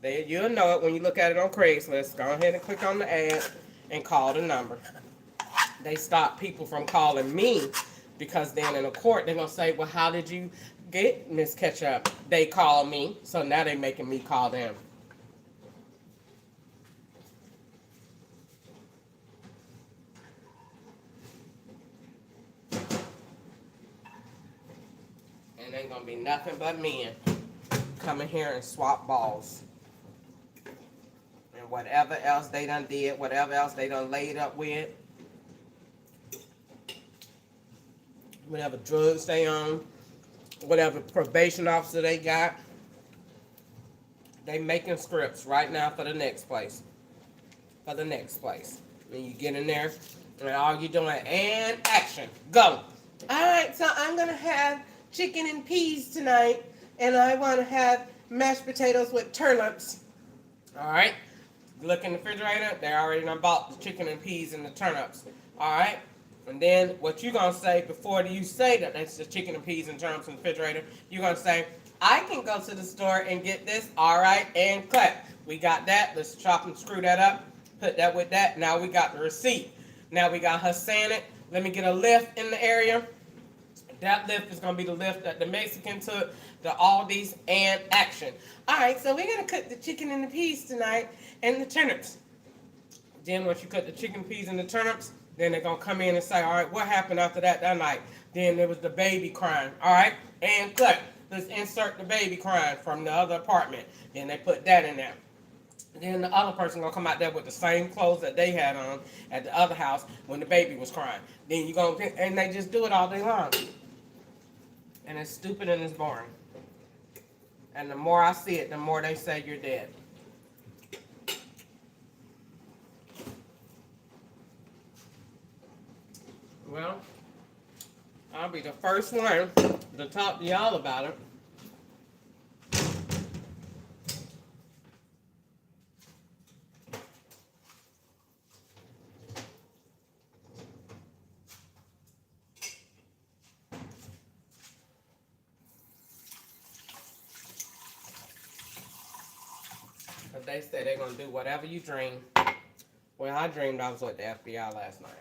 You'll know it when you look at it on Craigslist. Go ahead and click on the ad and call the number. They stop people from calling me because then in a court they're going to say, well, how did you get Miss Ketchup? They call me, so now they're making me call them. And ain't gonna be nothing but men coming here and swap balls. And whatever else they done did, whatever else they done laid up with, whatever drugs they on, whatever probation officer they got, they making scripts right now for the next place. For the next place. And you get in there, and all you doing, and action, go. All right, so I'm gonna have chicken and peas tonight, and I want to have mashed potatoes with turnips. All right. Look in the refrigerator. They already done bought the chicken and peas and the turnips. All right. And then what you gonna say before you say that that's the chicken and peas and turnips in the refrigerator? You gonna say, I can go to the store and get this. All right, and clap. We got that. Let's chop and screw that up. Put that with that. Now we got the receipt. Now we got her saying it. Let me get a lift in the area. That lift is gonna be the lift that the Mexican took, the Aldi's, and Action. All right, so we're gonna cook the chicken and the peas tonight, and the turnips. Then once you cut the chicken, peas, and the turnips, then they're gonna come in and say, all right, what happened after that night? Then there was the baby crying. All right, and cut. Let's insert the baby crying from the other apartment. Then they put that in there. Then the other person gonna come out there with the same clothes that they had on at the other house when the baby was crying. Then you gonna and they just do it all day long. And it's stupid and it's boring. And the more I see it, the more they say you're dead. Well, I'll be the first one to talk to y'all about it. But they say they're going to do whatever you dream. Well, I dreamed I was with the FBI last night.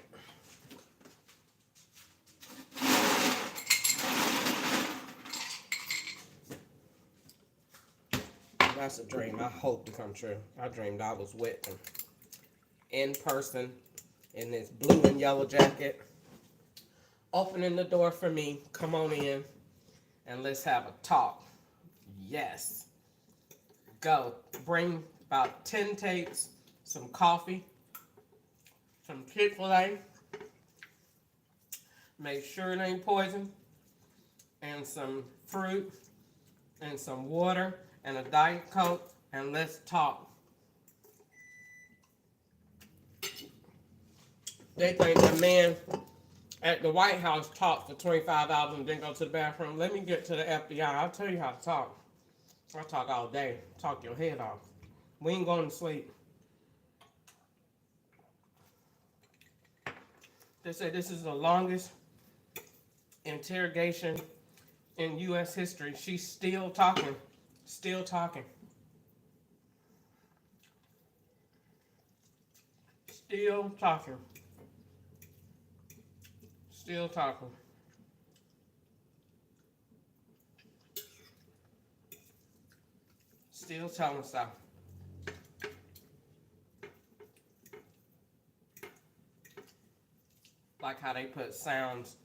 That's a dream I hope to come true. I dreamed I was with them in person in this blue and yellow jacket, opening the door for me. Come on in and let's have a talk. Yes. Go. Bring about 10 tapes, some coffee, some Chick-fil-A. Make sure it ain't poison, and some fruit, and some water, and a Diet Coke, and let's talk. They think the man at the White House talked for 25 hours and didn't go to the bathroom. Let me get to the FBI. I'll tell you how to talk. I talk all day. Talk your head off. We ain't going to sleep. They say this is the longest interrogation in U.S. history. She's still talking. Still talking. Still talking. Still talking. Still telling stuff. Like how they put sounds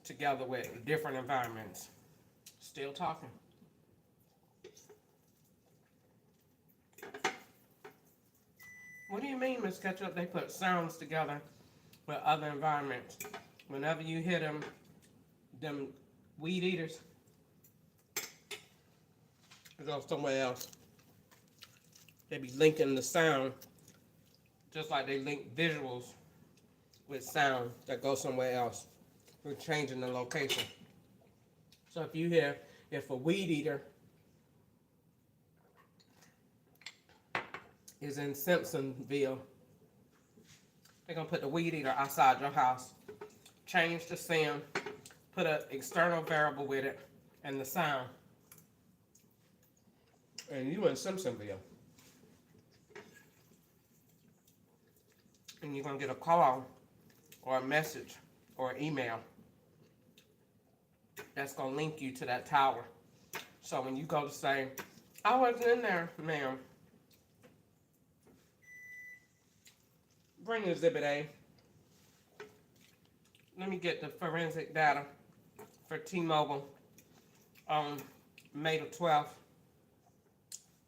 together with different environments. Still talking. What do you mean, Miss Ketchup? They put sounds together with other environments. Whenever you hear them weed eaters, they go somewhere else. They be linking the sound just like they link visuals with sound that go somewhere else. We're changing the location. So if you hear, if a weed eater is in Simpsonville, they're gonna put the weed eater outside your house, change the sound, put an external variable with it, and the sound. And you in Simpsonville. And you're gonna get a call or a message or an email that's gonna link you to that tower. So when you go to say, I wasn't in there, ma'am, bring Exhibit A. Let me get the forensic data for T-Mobile on May the 12th,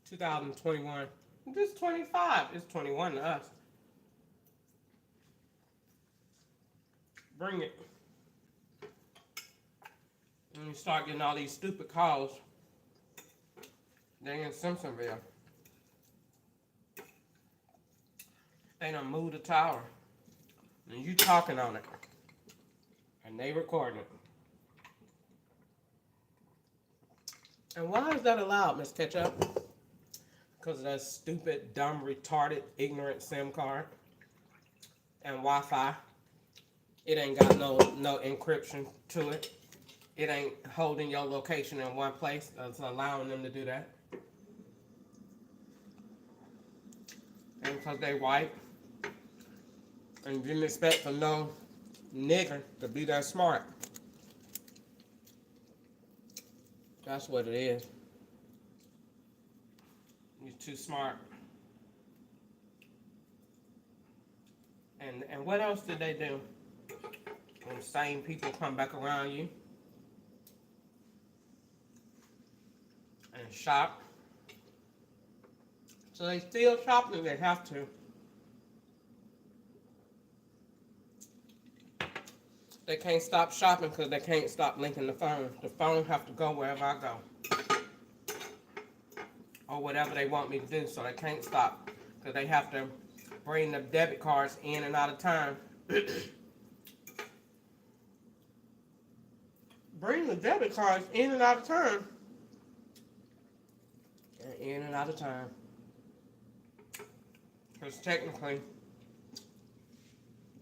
2021. This is 25. It's 21 to us. Bring it. And you start getting all these stupid calls. They in Simpsonville. They done moved the tower. And you talking on it. And they recording it. And why is that allowed, Miss Ketchup? Because of that stupid, dumb, retarded, ignorant SIM card and Wi-Fi. It ain't got no encryption to it. It ain't holding your location in one place. It's allowing them to do that. And because they white. And you didn't expect for no nigger to be that smart. That's what it is. You're too smart. And what else did they do? When the same people come back around you and shop. So they still shopping, they have to. They can't stop shopping because they can't stop linking the phone. The phone have to go wherever I go. Or whatever they want me to do, so they can't stop. Because they have to bring the debit cards in and out of time. Bring the debit cards in and out of time. And in and out of time. Because technically,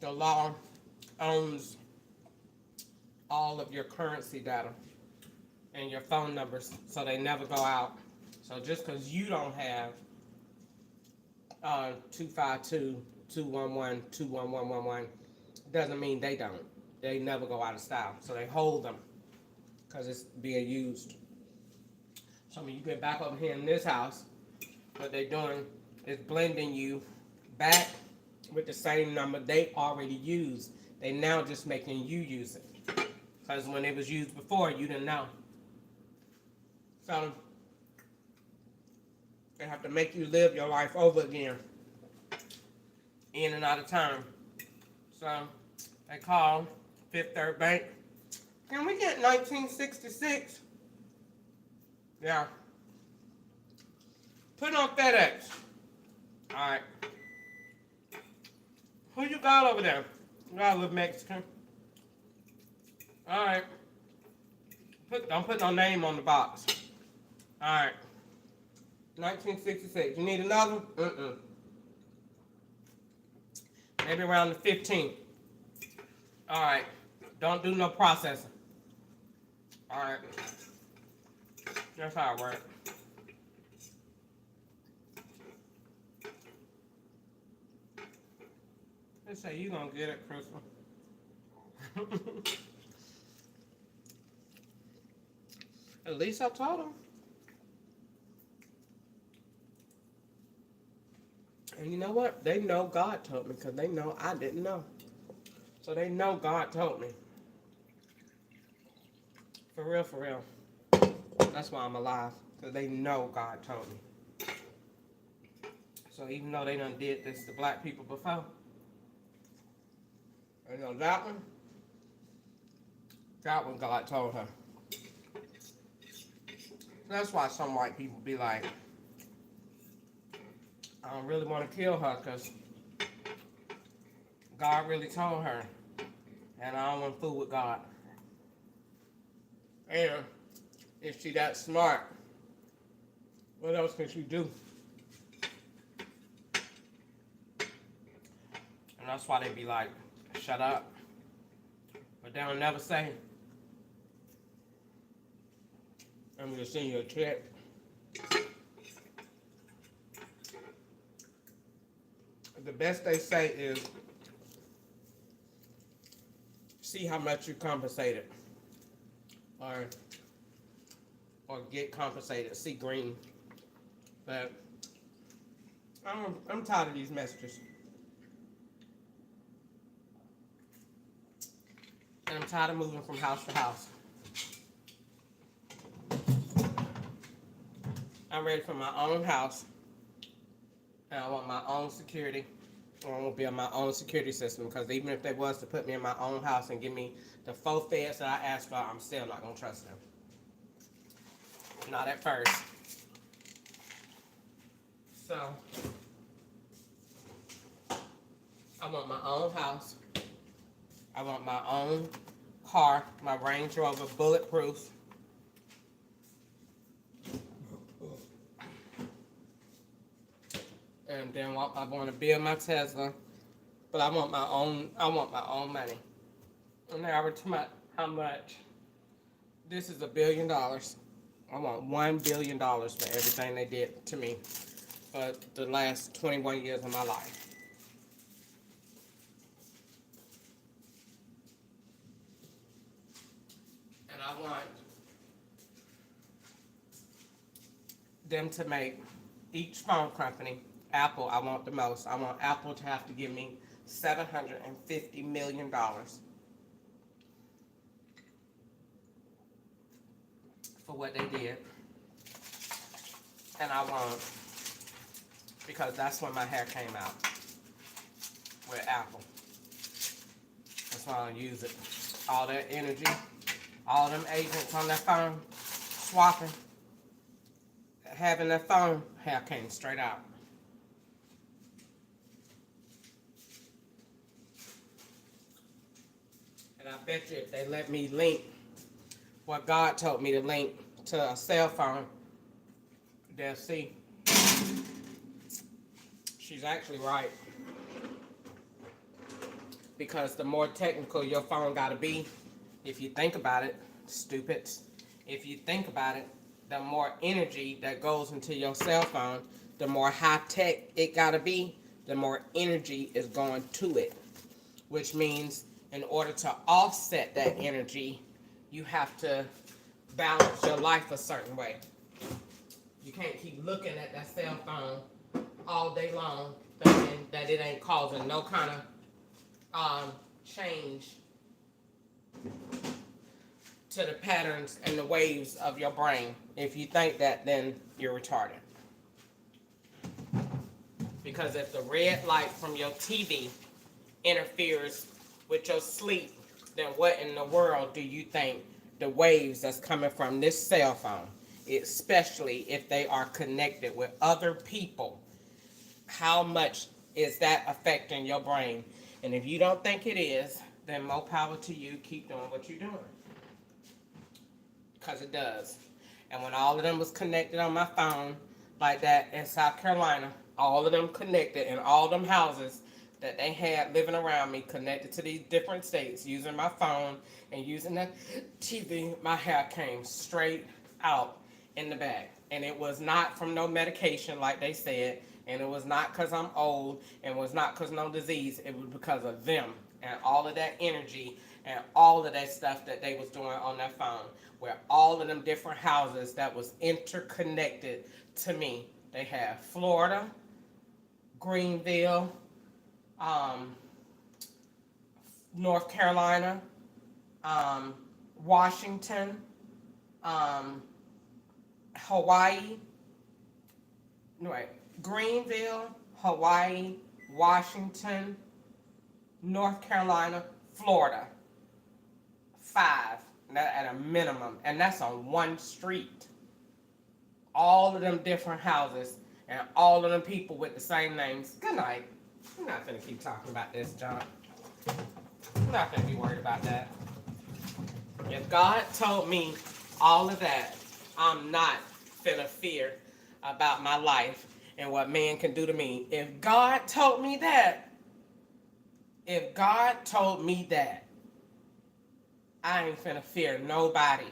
the law owns all of your currency data and your phone numbers, so they never go out. So just because you don't have 252-211-21111 doesn't mean they don't. They never go out of style. So they hold them because it's being used. So when you get back over here in this house, what they're doing is blending you back with the same number they already used. They now just making you use it. Because when it was used before, you didn't know. So they have to make you live your life over again. In and out of time. So they call Fifth Third Bank. Can we get 1966? Yeah. Put on FedEx. Alright. Who you got over there? You got a little Mexican. Alright. Don't put no name on the box. Alright. 1966. You need another? Maybe around the 15th. Alright. Don't do no processing. Alright. That's how it works. They say you gonna get it, Crystal. At least I told them. And you know what? They know God told me because they know I didn't know. So they know God told me. For real, for real. That's why I'm alive. Because they know God told me. So even though they done did this to black people before, you know that one God told her. That's why some white people be like, I don't really want to kill her because God really told her. And I don't want to fool with God. And if she that smart, what else can she do? And that's why they be like, shut up. But they'll never say, I'm going to send you a check. The best they say is, see how much you compensated. Or get compensated. See green. But I'm tired of these messages. And I'm tired of moving from house to house. I'm ready for my own house. And I want my own security. I want to build my own security system. Because even if they was to put me in my own house and give me the 4 feds that I asked for, I'm still not going to trust them. Not at first. So, I want my own house. I want my own car, my Range Rover, bulletproof. And then I want to build my Tesla, but I want my own. I want my own money. And now we're talking about how much. This is $1 billion. I want $1 billion for everything they did to me for the last 21 years of my life. And I want them to make each phone company, Apple, I want the most. I want Apple to have to give me $750 million for what they did. And I want, because that's when my hair came out, with Apple. That's why I don't use it. All that energy, all them agents on that phone, swapping, having that phone, hair came straight out. And I bet you if they let me link what God told me to link to a cell phone, they'll see. She's actually right. Because the more technical your phone gotta be, if you think about it, stupids, if you think about it, the more energy that goes into your cell phone, the more high tech it gotta be, the more energy is going to it. Which means in order to offset that energy, you have to balance your life a certain way. You can't keep looking at that cell phone all day long thinking that it ain't causing no kind of change to the patterns and the waves of your brain. If you think that, then you're retarded. Because if the red light from your TV interferes with your sleep, then what in the world do you think the waves that's coming from this cell phone, especially if they are connected with other people, how much is that affecting your brain? And if you don't think it is, then more power to you. Keep doing what you're doing. Because it does. And when all of them was connected on my phone like that in South Carolina, all of them connected in all them houses that they had living around me, connected to these different states, using my phone and using the TV, my hair came straight out in the back. And it was not from no medication like they said, and it was not because I'm old, and it was not because no disease. It was because of them and all of that energy and all of that stuff that they was doing on that phone, where all of them different houses that was interconnected to me. They have Florida, Greenville, North Carolina, Washington, Hawaii, Greenville, Hawaii, Washington, North Carolina, Florida. 5 at a minimum, and that's on one street. All of them different houses and all of them people with the same names. Good night. I'm not gonna keep talking about this, John. I'm not gonna be worried about that. If God told me all of that, I'm not finna fear about my life and what man can do to me. If God told me that, I ain't finna fear nobody.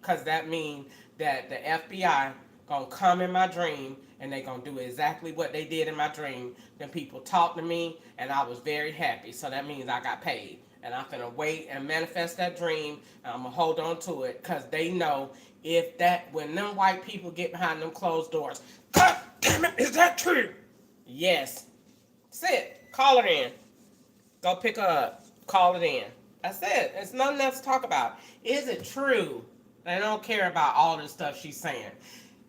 Cause that means that the FBI gonna come in my dream and they gonna do exactly what they did in my dream. Then people talked to me and I was very happy. So that means I got paid. And I'm finna wait and manifest that dream, and I'm gonna hold on to it, cause they know when them white people get behind them closed doors, God damn it, is that true? Yes. Sit, call her in. Go pick her up, call it in. That's it. It's nothing else to talk about. Is it true? They don't care about all the stuff she's saying.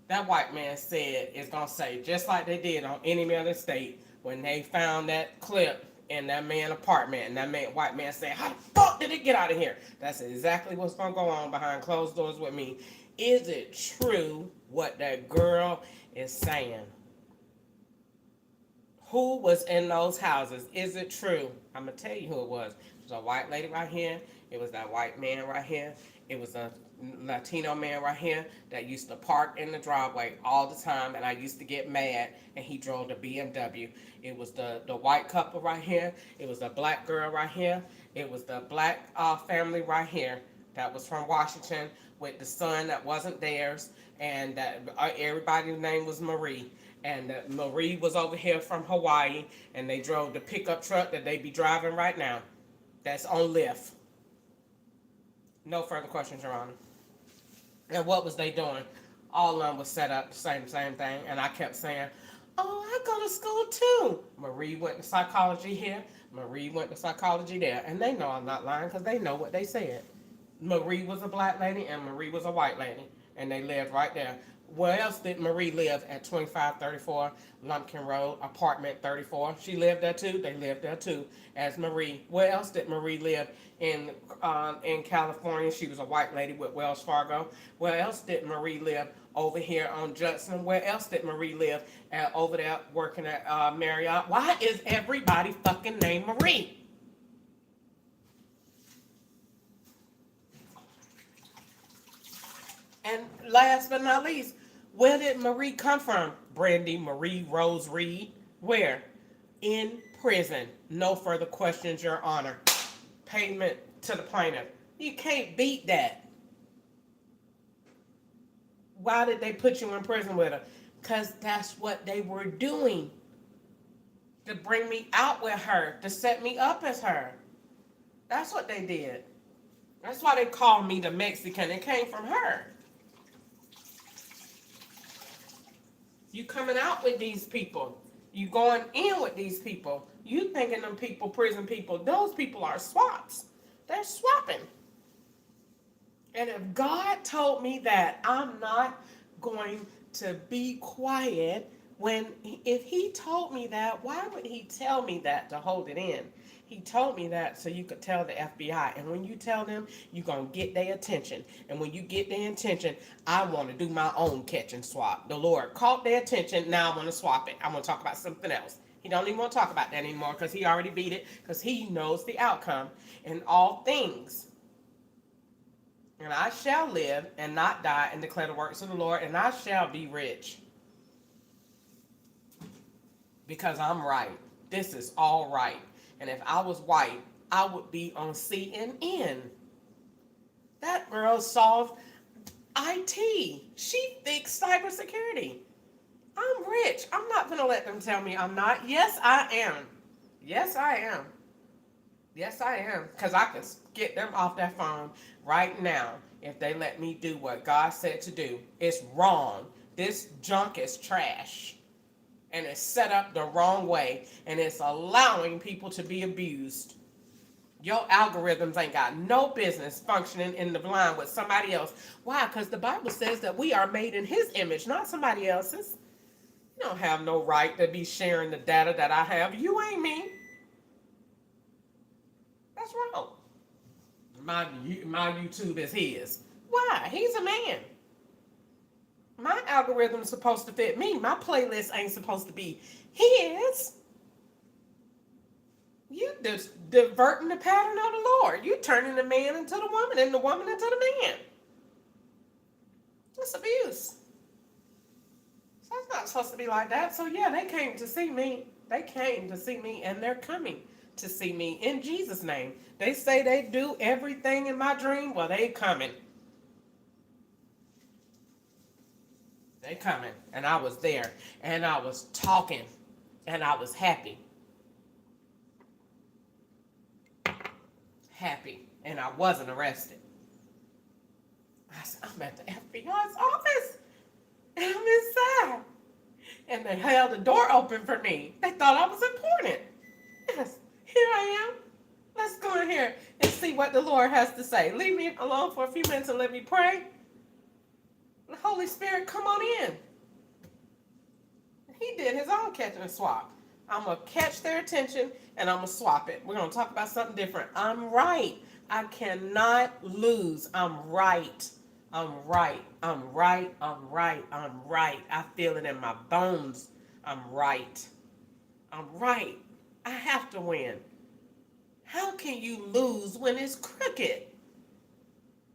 That white man said it's gonna say, just like they did on Enemy of the State, when they found that clip in that man's apartment, and that white man said, how the fuck did it get out of here? That's exactly what's gonna go on behind closed doors with me. Is it true what that girl is saying? Who was in those houses? Is it true? I'm gonna tell you who it was. It was a white lady right here. It was that white man right here. It was Latino man right here that used to park in the driveway all the time, and I used to get mad, and he drove the BMW. It was the white couple right here. It was the black girl right here. It was the black family right here that was from Washington with the son that wasn't theirs, and that everybody's name was Marie. And Marie was over here from Hawaii, and they drove the pickup truck that they be driving right now. That's on Lyft. No further questions, Your Honor. And what was they doing? All of them was set up the same thing. And I kept saying, oh, I go to school too. Marie went to psychology here. Marie went to psychology there. And they know I'm not lying because they know what they said. Marie was a black lady and Marie was a white lady. And they lived right there. Where else did Marie live at 2534 Lumpkin Road, apartment 34? She lived there too. They lived there too as Marie. Where else did Marie live in California? She was a white lady with Wells Fargo. Where else did Marie live over here on Judson? Where else did Marie live over there working at Marriott? Why is everybody fucking named Marie? And last but not least, where did Marie come from? Brandy Marie Rose Reed. Where? In prison. No further questions, Your Honor. Payment to the plaintiff. You can't beat that. Why did they put you in prison with her? Because that's what they were doing. To bring me out with her. To set me up as her. That's what they did. That's why they called me the Mexican. It came from her. You coming out with these people. You going in with these people. You thinking them people, prison people, those people are swaps. They're swapping. And if God told me that, I'm not going to be quiet if he told me that, why would he tell me that to hold it in? He told me that so you could tell the FBI. And when you tell them, you're going to get their attention. And when you get their attention, I want to do my own catch and swap. The Lord caught their attention. Now I want to swap it. I want to talk about something else. He don't even want to talk about that anymore because he already beat it because he knows the outcome in all things. And I shall live and not die and declare the works of the Lord, and I shall be rich. Because I'm right. This is all right. And if I was white, I would be on CNN. That girl solved IT. She fixed cybersecurity. I'm rich. I'm not going to let them tell me I'm not. Yes, I am. Yes, I am. Yes, I am. Because I can get them off that phone right now if they let me do what God said to do. It's wrong. This junk is trash. And it's set up the wrong way. And it's allowing people to be abused. Your algorithms ain't got no business functioning in the blind with somebody else. Why? Because the Bible says that we are made in his image, not somebody else's. You don't have no right to be sharing the data that I have. You ain't me. That's wrong. My YouTube is his. Why? He's a man. My algorithm's supposed to fit me. My playlist ain't supposed to be his. You just diverting the pattern of the Lord. You turning the man into the woman and the woman into the man. That's abuse. So it's not supposed to be like that. So yeah, they came to see me. They came to see me and they're coming to see me in Jesus' name. They say they do everything in my dream. Well, they coming. They coming. And I was there. And I was talking. And I was happy. Happy. And I wasn't arrested. I said, I'm at the FBI's office. And I'm inside. And they held the door open for me. They thought I was important. Yes, here I am. Let's go in here and see what the Lord has to say. Leave me alone for a few minutes and let me pray. The Holy Spirit, come on in. He did his own catch and swap. I'm going to catch their attention and I'm going to swap it. We're going to talk about something different. I'm right. I cannot lose. I'm right. I'm right. I'm right. I'm right. I'm right. I feel it in my bones. I'm right. I'm right. I have to win. How can you lose when it's crooked?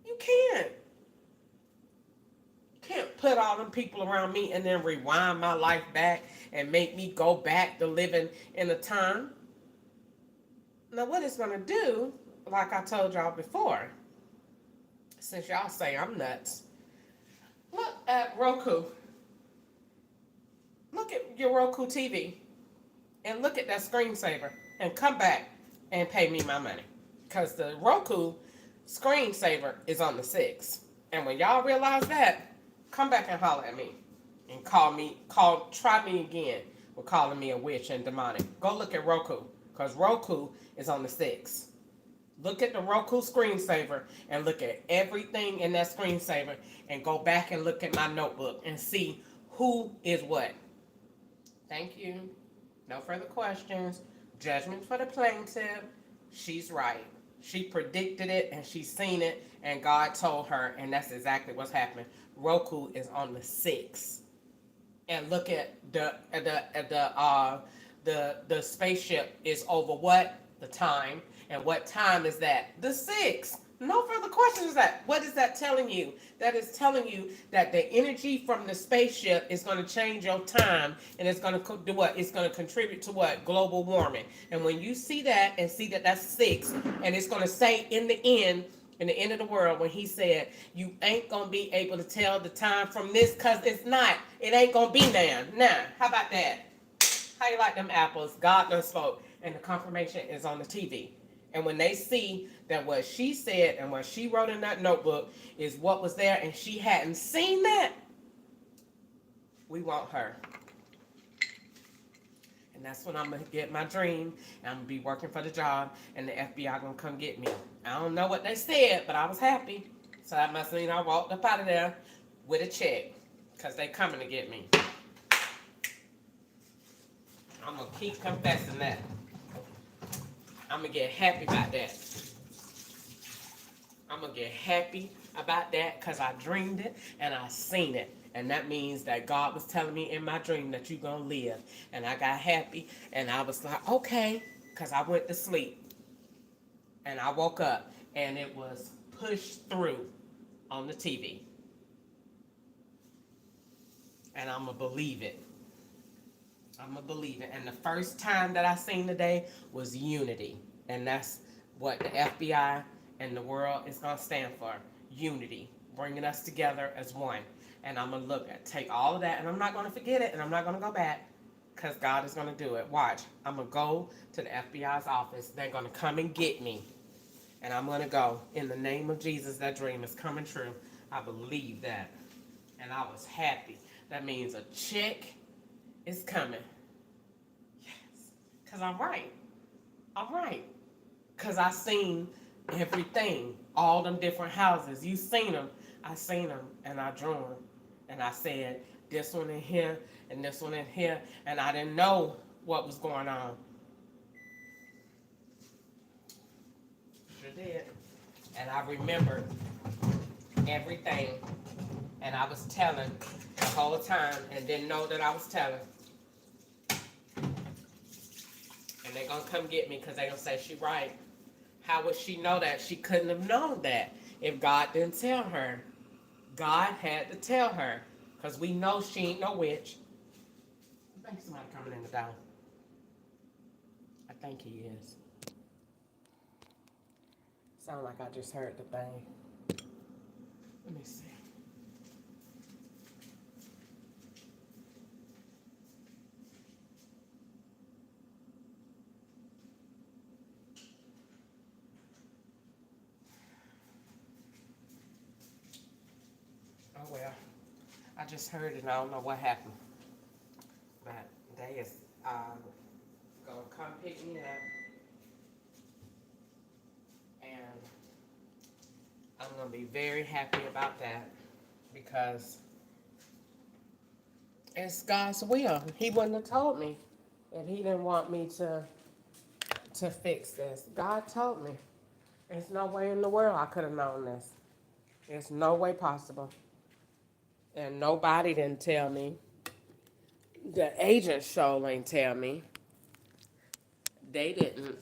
You can't. put all them people around me and then rewind my life back and make me go back to living in a time. Now, what it's going to do, like I told y'all before, since y'all say I'm nuts, look at Roku. Look at your Roku TV and look at that screensaver and come back and pay me my money. Because the Roku screensaver is on the 6. And when y'all realize that, come back and holler at me. And try me again with calling me a witch and demonic. Go look at Roku. Because Roku is on the 6. Look at the Roku screensaver and look at everything in that screensaver and go back and look at my notebook and see who is what. Thank you. No further questions. Judgment for the plaintiff. She's right. She predicted it and she's seen it and God told her, and that's exactly what's happening. Roku is on the 6. And look at the spaceship is over what? The time. And what time is that? The 6. No further questions. What is that telling you? That is telling you that the energy from the spaceship is going to change your time, and it's going to do what? It's going to contribute to what? Global warming. And when you see that and see that that's 6, and it's going to say in the end of the world, when he said, you ain't going to be able to tell the time from this because it's not. It ain't going to be now. Now, how about that? How you like them apples? God done spoke, and the confirmation is on the TV. And when they see that what she said and what she wrote in that notebook is what was there and she hadn't seen that, we want her. And that's when I'm going to get my dream, and I'm going to be working for the job, and the FBI going to come get me. I don't know what they said, but I was happy. So that must mean I walked up out of there with a check, because they coming to get me. I'm going to keep confessing that. I'm going to get happy about that. I'm going to get happy about that because I dreamed it and I seen it. And that means that God was telling me in my dream that you're going to live. And I got happy and I was like, okay, because I went to sleep. And I woke up and it was pushed through on the TV. And I'm going to believe it. I'm going to believe it. And the first time that I seen today was unity. And that's what the FBI and the world is going to stand for. Unity. Bringing us together as one. And I'm going to take all of that, and I'm not going to forget it, and I'm not going to go back, because God is going to do it. Watch. I'm going to go to the FBI's office. They're going to come and get me. And I'm going to go. In the name of Jesus, that dream is coming true. I believe that. And I was happy. That means a check is coming. Yes. Because I'm right. I'm right. Because I seen everything. All them different houses. You seen them. I seen them. And I drew them. And I said, this one in here. And this one in here. And I didn't know what was going on. Sure did. And I remembered everything. And I was telling the whole time. And didn't know that I was telling. And they're going to come get me because they're going to say she right. How would she know that? She couldn't have known that if God didn't tell her. God had to tell her because we know she ain't no witch. I think somebody coming in the door. I think he is. Sound like I just heard the bang. Let me see. Oh well, I just heard it and I don't know what happened. But they is gonna come pick me up, and I'm gonna be very happy about that because it's God's will. He wouldn't have told me if he didn't want me to fix this. God told me. There's no way in the world I could have known this. There's no way possible. And nobody didn't tell me. The agent show ain't tell me. They didn't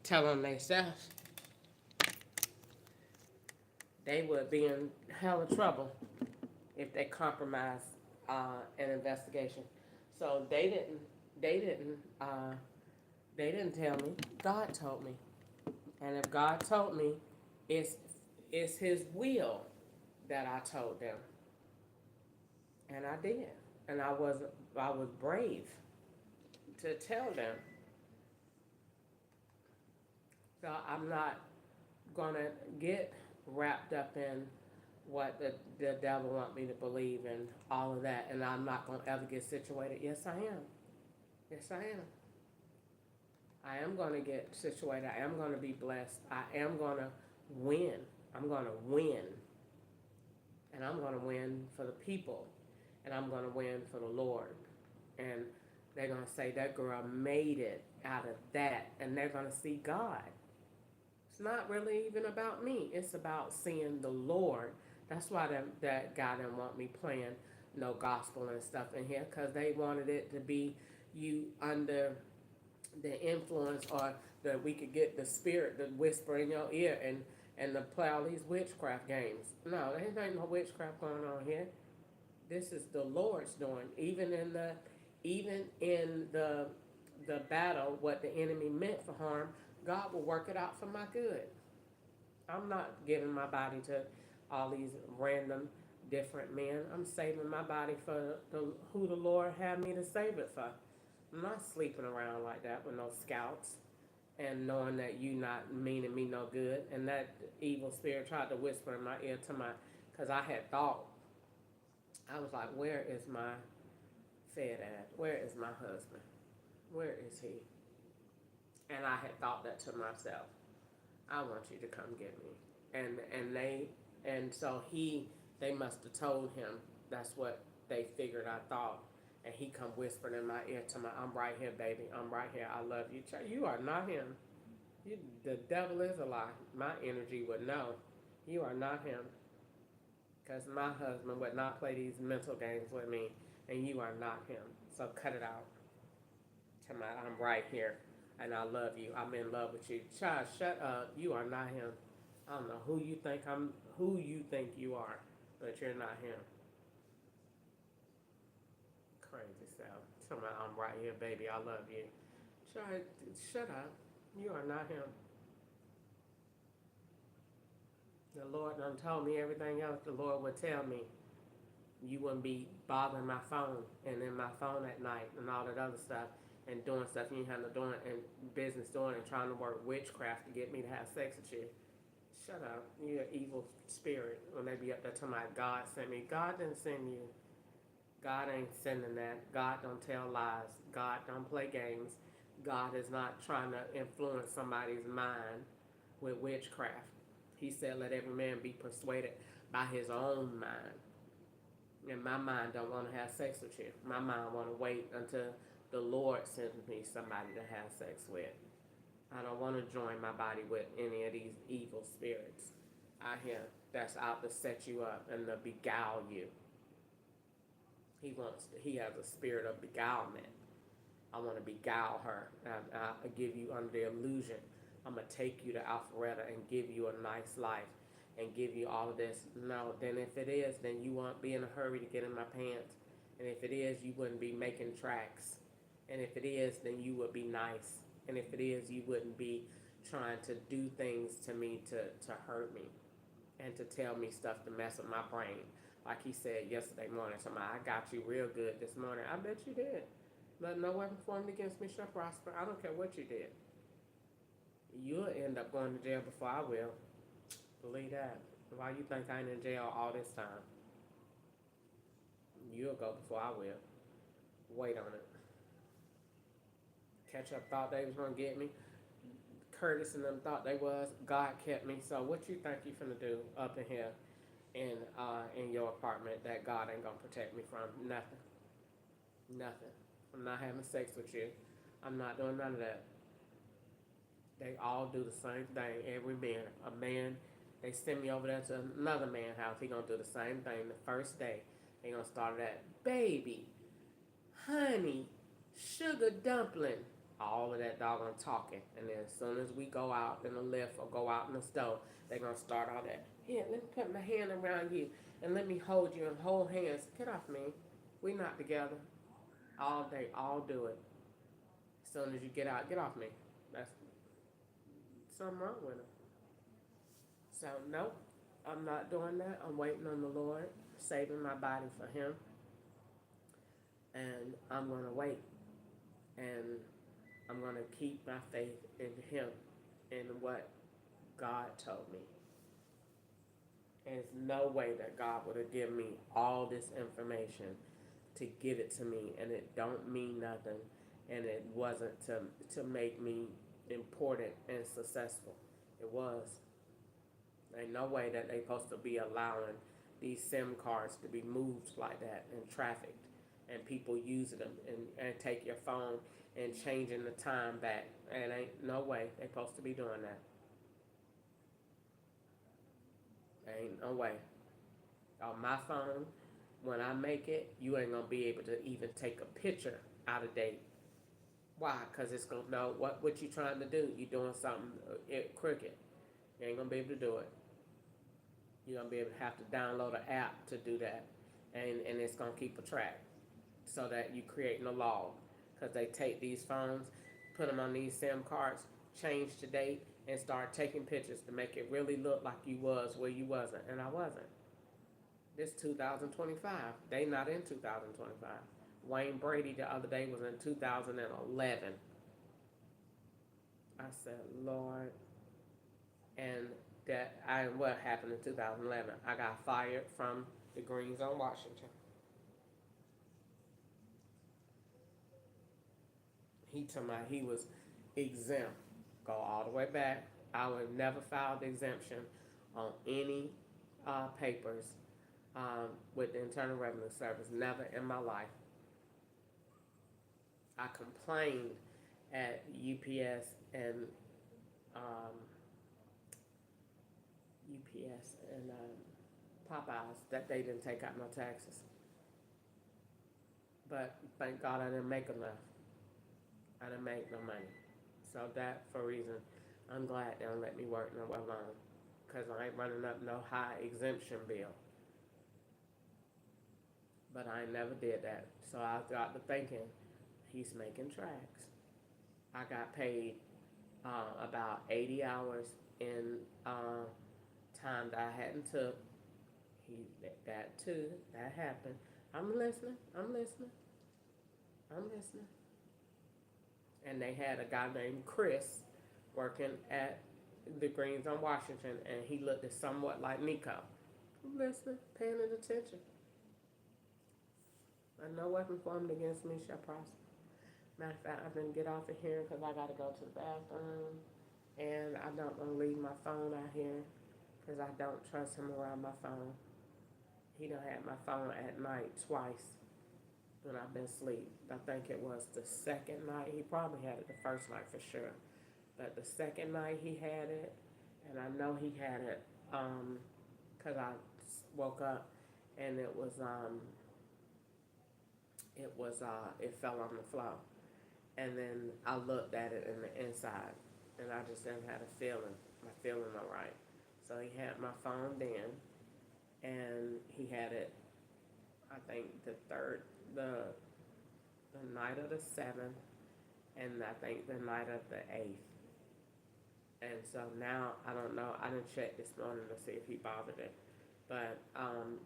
tell them themselves. they would be in hell of trouble if they compromised an investigation. So they didn't, they didn't tell me. God told me, and if God told me, it's it's His will that I told them, and I did, and I was brave to tell them. So I'm not gonna get wrapped up in what the devil want me to believe and all of that, and I'm not gonna ever get situated. Yes, I am. Yes, I am. I am gonna get situated. I am gonna be blessed. I am gonna win. I'm gonna win, and I'm gonna win for the people, and I'm gonna win for the Lord, and they're gonna say that girl made it out of that, and they're gonna see God. It's not really even about me. It's about seeing the Lord. That's why that guy didn't want me playing no gospel and stuff in here, because they wanted it to be you under the influence, or that we could get the spirit to whisper in your ear and to play all these witchcraft games. No, there ain't no witchcraft going on here. This is the Lord's doing. Even in the battle, what the enemy meant for harm, God will work it out for my good. I'm not giving my body to all these random different men. I'm saving my body for who the Lord had me to save it for. I'm not sleeping around like that with no scouts and knowing that you not meaning me no good. And that evil spirit tried to whisper in my ear to my, because I had thought, I was like, where is my fed at? Where is my husband? Where is he? And I had thought that to myself. I want you to come get me. And so they must have told him that's what they figured I thought. And he come whispering in my ear to my, I'm right here, baby. I'm right here. I love you. You are not him. The devil is a lie. My energy would know. You are not him. Because my husband would not play these mental games with me. And you are not him. So cut it out. I'm right here, and I love you. I'm in love with you. Child, shut up. You are not him. I don't know who you think you are, but you're not him. Crazy self. I'm right here, baby. I love you. Child, shut up. You are not him. The Lord done told me everything else the Lord would tell me. You wouldn't be bothering my phone and in my phone at night and all that other stuff and doing stuff you ain't have no doing and business doing and trying to work witchcraft to get me to have sex with you. Shut up. You're an evil spirit. When they be up there talking about God sent me. God didn't send you. God ain't sending that. God don't tell lies. God don't play games. God is not trying to influence somebody's mind with witchcraft. He said, let every man be persuaded by his own mind. And my mind don't want to have sex with you. My mind want to wait until the Lord sends me somebody to have sex with. I don't want to join my body with any of these evil spirits out here that's out to set you up and to beguile you. He has a spirit of beguilement. I want to beguile her. I give you under the illusion. I'm going to take you to Alpharetta and give you a nice life and give you all of this. No, then if it is, then you won't be in a hurry to get in my pants. And if it is, you wouldn't be making tracks. And if it is, then you would be nice. And if it is, you wouldn't be trying to do things to me to hurt me and to tell me stuff to mess with my brain. Like he said yesterday morning, I got you real good this morning. I bet you did. But no weapon formed against me shall prosper. I don't care what you did. You'll end up going to jail before I will. Believe that. Why you think I ain't in jail all this time? You'll go before I will. Wait on it. Catch up thought they was gonna get me. Curtis and them thought they was. God kept me. So what you think you finna do up in here in your apartment that God ain't gonna protect me from? Nothing. Nothing. I'm not having sex with you. I'm not doing none of that. They all do the same thing. Every man, a man, they send me over there to another man's house. He gonna do the same thing the first day. They gonna start that baby, honey, sugar dumpling, all of that doggone talking. And then as soon as we go out in the lift or go out in the stove, they gonna start all that. Here, let me put my hand around you and let me hold you and hold hands. Get off me. We not together all day. All do it. As soon as you get out, get off me. That's something wrong with them. So nope, I'm not doing that. I'm waiting on the Lord, saving my body for Him, and I'm gonna wait, and I'm gonna keep my faith in Him, in what God told me. And there's no way that God would have given me all this information to give it to me, and it don't mean nothing, and it wasn't to make me important and successful. It was. Ain't no way that they supposed to be allowing these SIM cards to be moved like that and trafficked, and people using them and take your phone and changing the time back. And ain't no way they supposed to be doing that. Ain't no way. On my phone, when I make it, you ain't gonna be able to even take a picture out of date. Why? Cause it's gonna know what you trying to do. You doing something crooked. You ain't gonna be able to do it. You're gonna be able to have to download an app to do that, and it's gonna keep a track, so that you creating a log, because they take these phones, put them on these SIM cards, change the date, and start taking pictures to make it really look like you was where you wasn't, and I wasn't. This 2025. They not in 2025. Wayne Brady the other day was in 2011. I said, Lord, and that I what happened in 2011. I got fired from the Greens on Washington. He told me he was exempt. Go all the way back. I would never filed exemption on any papers with the Internal Revenue Service. Never in my life. I complained at UPS and um, Popeyes that they didn't take out no taxes. But thank God I didn't make enough. I didn't make no money. So that for a reason, I'm glad they don't let me work no more long. Because I ain't running up no high exemption bill. But I never did that. So I got to thinking, he's making tracks. I got paid about 80 hours in time that I hadn't took. That too, that happened. I'm listening. I'm listening. I'm listening. And they had a guy named Chris working at the Greens on Washington, and he looked somewhat like Nico. I'm listening, paying attention. And no weapon formed against me shall prosper. Matter of fact, I'm going to get off of here because I got to go to the bathroom. And I don't want to leave my phone out here because I don't trust him around my phone. He done had my phone at night twice when I've been asleep. I think it was the second night. He probably had it the first night for sure. But the second night he had it, and I know he had it because I woke up and it fell on the floor. And then I looked at it in the inside, and I just didn't have my feeling all right. So he had my phone then, and he had it, I think the night of the 7th, and I think the night of the 8th. And so now, I don't know, I didn't check this morning to see if he bothered it. But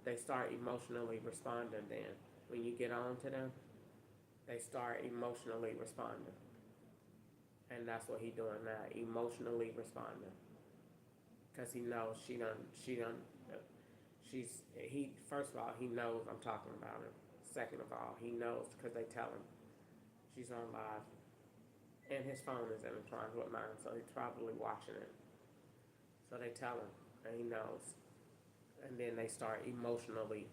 they start emotionally responding then. When you get on to them, they start emotionally responding. And that's what he doing now, emotionally responding. Because he knows first of all, he knows I'm talking about him. Second of all, he knows because they tell him she's on live. And his phone is intertwined with mine, so he's probably watching it. So they tell him, and he knows. And then they start emotionally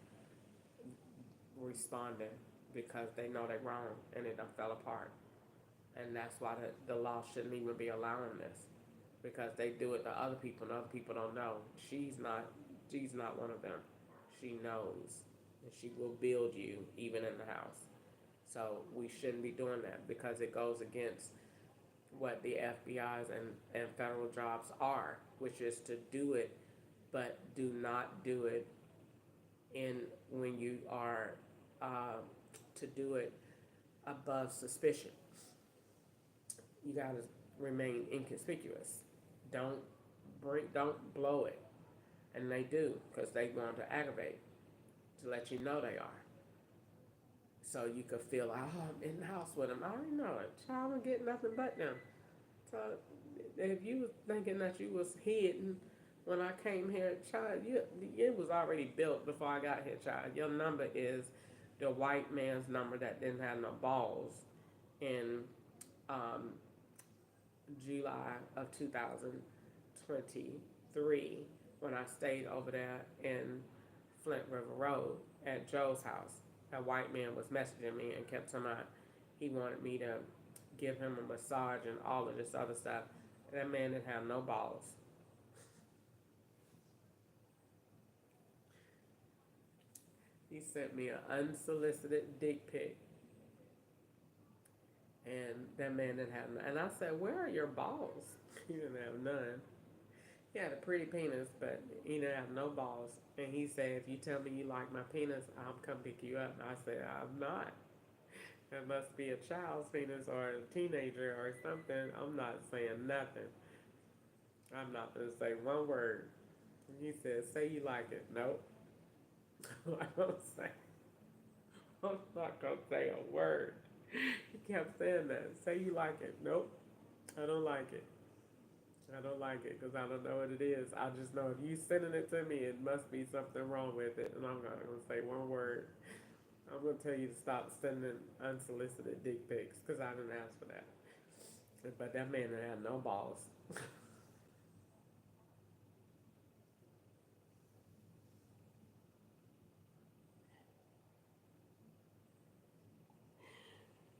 responding because they know they're wrong and it done fell apart. And that's why the law shouldn't even be allowing this, because they do it to other people and other people don't know. She's not one of them. She knows, and she will build you even in the house. So we shouldn't be doing that because it goes against what the FBI's and federal jobs are, which is to do it but do not do it in when you are to do it above suspicion. You gotta remain inconspicuous. Don't don't blow it, and they do because they want to aggravate to let you know they are. So you could feel like, oh, I'm in the house with them. I already know it. Child don't get nothing but them. So if you was thinking that you was hidden when I came here, child, it was already built before I got here, child. Your number is the white man's number that didn't have no balls in um, July of 2023 when I stayed over there in Flint River Road at Joe's house. A white man was messaging me and kept telling me he wanted me to give him a massage and all of this other stuff. That man didn't have no balls. He sent me an unsolicited dick pic, and that man didn't have none. And I said, "Where are your balls?" He didn't have none. He had a pretty penis, but he didn't have no balls. And he said, "If you tell me you like my penis, I'll come pick you up." And I said, "I'm not. That must be a child's penis or a teenager or something. I'm not saying nothing. I'm not going to say one word." And he said, "Say you like it." Nope. I don't say. I'm not going to say a word. He kept saying that. Say you like it. Nope. I don't like it. I don't like it because I don't know what it is. I just know if you sending it to me, it must be something wrong with it. And I'm not going to say one word. I'm going to tell you to stop sending unsolicited dick pics because I didn't ask for that. But that man had no balls.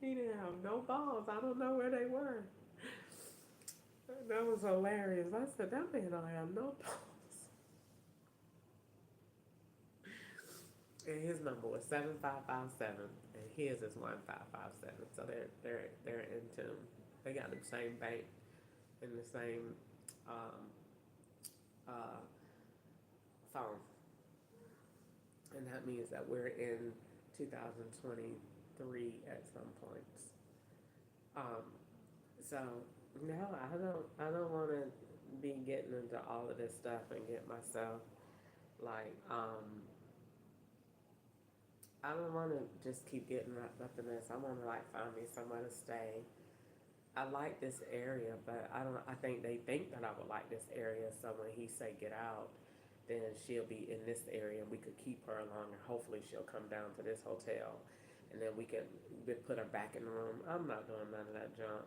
He didn't have no balls. I don't know where they were. That was hilarious. I said, that man don't have no balls. And his number was 7557, and his is 1557. So they're in tune. They got the same bank and the same um, uh, phone, and that means that we're in 2023 at some points. Um, so no, I don't want to be getting into all of this stuff and get myself like I don't want to just keep getting wrapped up in this. I want to like find me somewhere to stay. I like this area, but I don't. I think they think that I would like this area. So when he say get out, then she'll be in this area, and we could keep her along, and hopefully she'll come down to this hotel, and then we put her back in the room. I'm not doing none of that junk.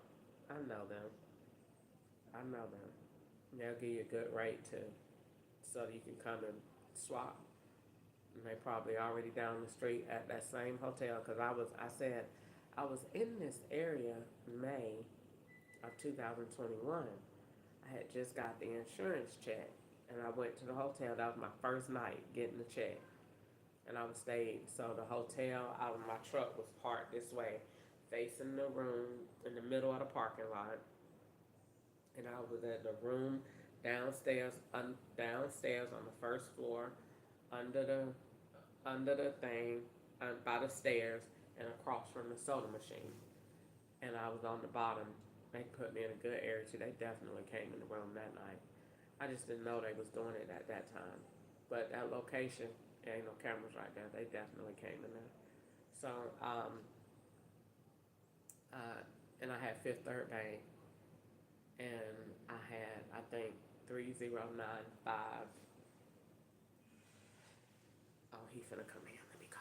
I know them. I know them. They'll give you a good rate too, so that you can come and swap. And they probably already down the street at that same hotel because I said I was in this area in May of 2021. I had just got the insurance check and I went to the hotel. That was my first night getting the check. And I was stayed. So the hotel out of my truck was parked this way, facing the room in the middle of the parking lot. And I was at the room downstairs on the first floor, under the thing, by the stairs, and across from the soda machine. And I was on the bottom. They put me in a good area too. They definitely came in the room that night. I just didn't know they was doing it at that time. But that location, there ain't no cameras right there. They definitely came in there. So, uh, and I had Fifth Third Bank, and I had, I think, 3095. Oh, he finna come in. Let me go.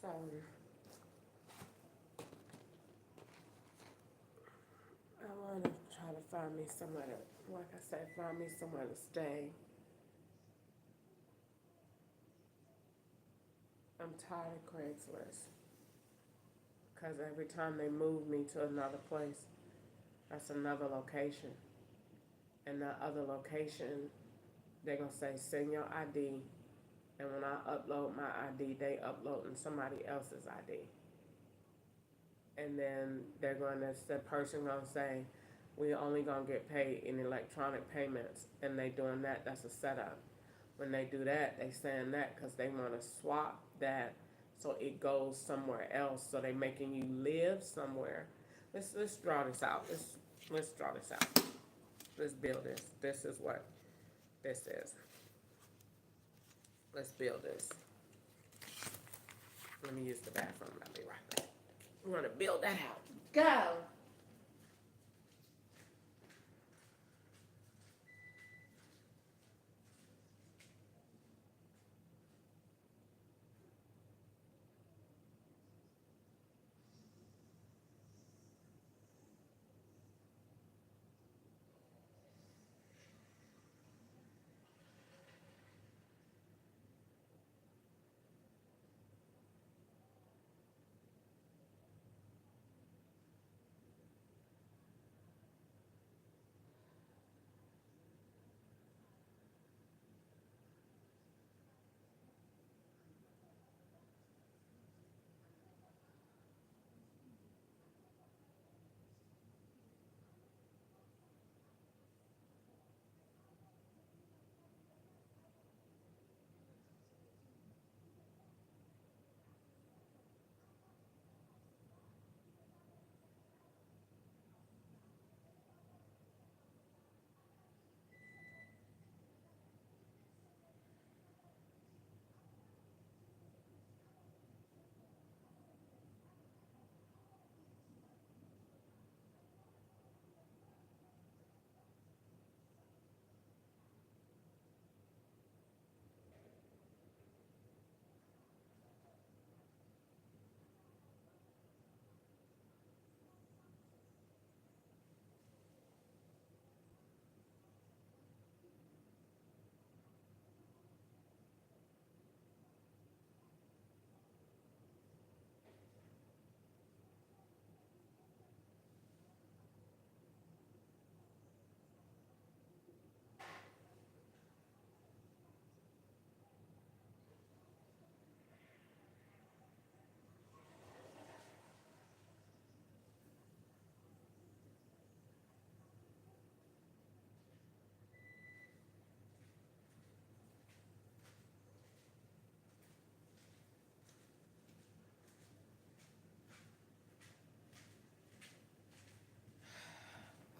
So I want to try to find me somewhere to, like I said, find me somewhere to stay. I'm tired of Craigslist because every time they move me to another place, that's another location. And that other location, they're going to say, send your ID. And when I upload my ID, they uploading somebody else's ID. And then the person going to say, we only going to get paid in electronic payments. And they doing that, that's a setup. When they do that, they saying that because they want to swap that so it goes somewhere else. So they making you live somewhere. Let's draw this out. Let's draw this out. Let's build this. This is what this is. Let's build this. Let me use the bathroom. I'll be right back. We want to build that out. Go.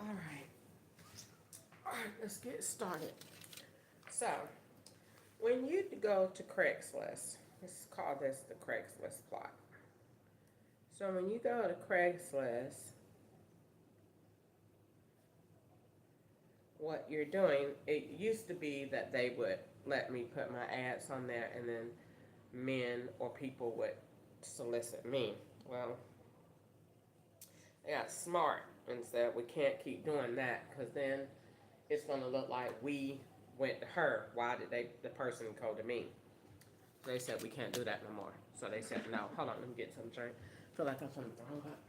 All right. All right, let's get started. So, when you go to Craigslist, let's call this the Craigslist plot. So when you go to Craigslist, what you're doing, it used to be that they would let me put my ads on there and then men or people would solicit me. Well, they got smart and said we can't keep doing that because then it's going to look like we went to her. Why did the person go to me? So they said we can't do that no more. So they said no. Hold on, let me get some drink. I feel like I'm going to throw up.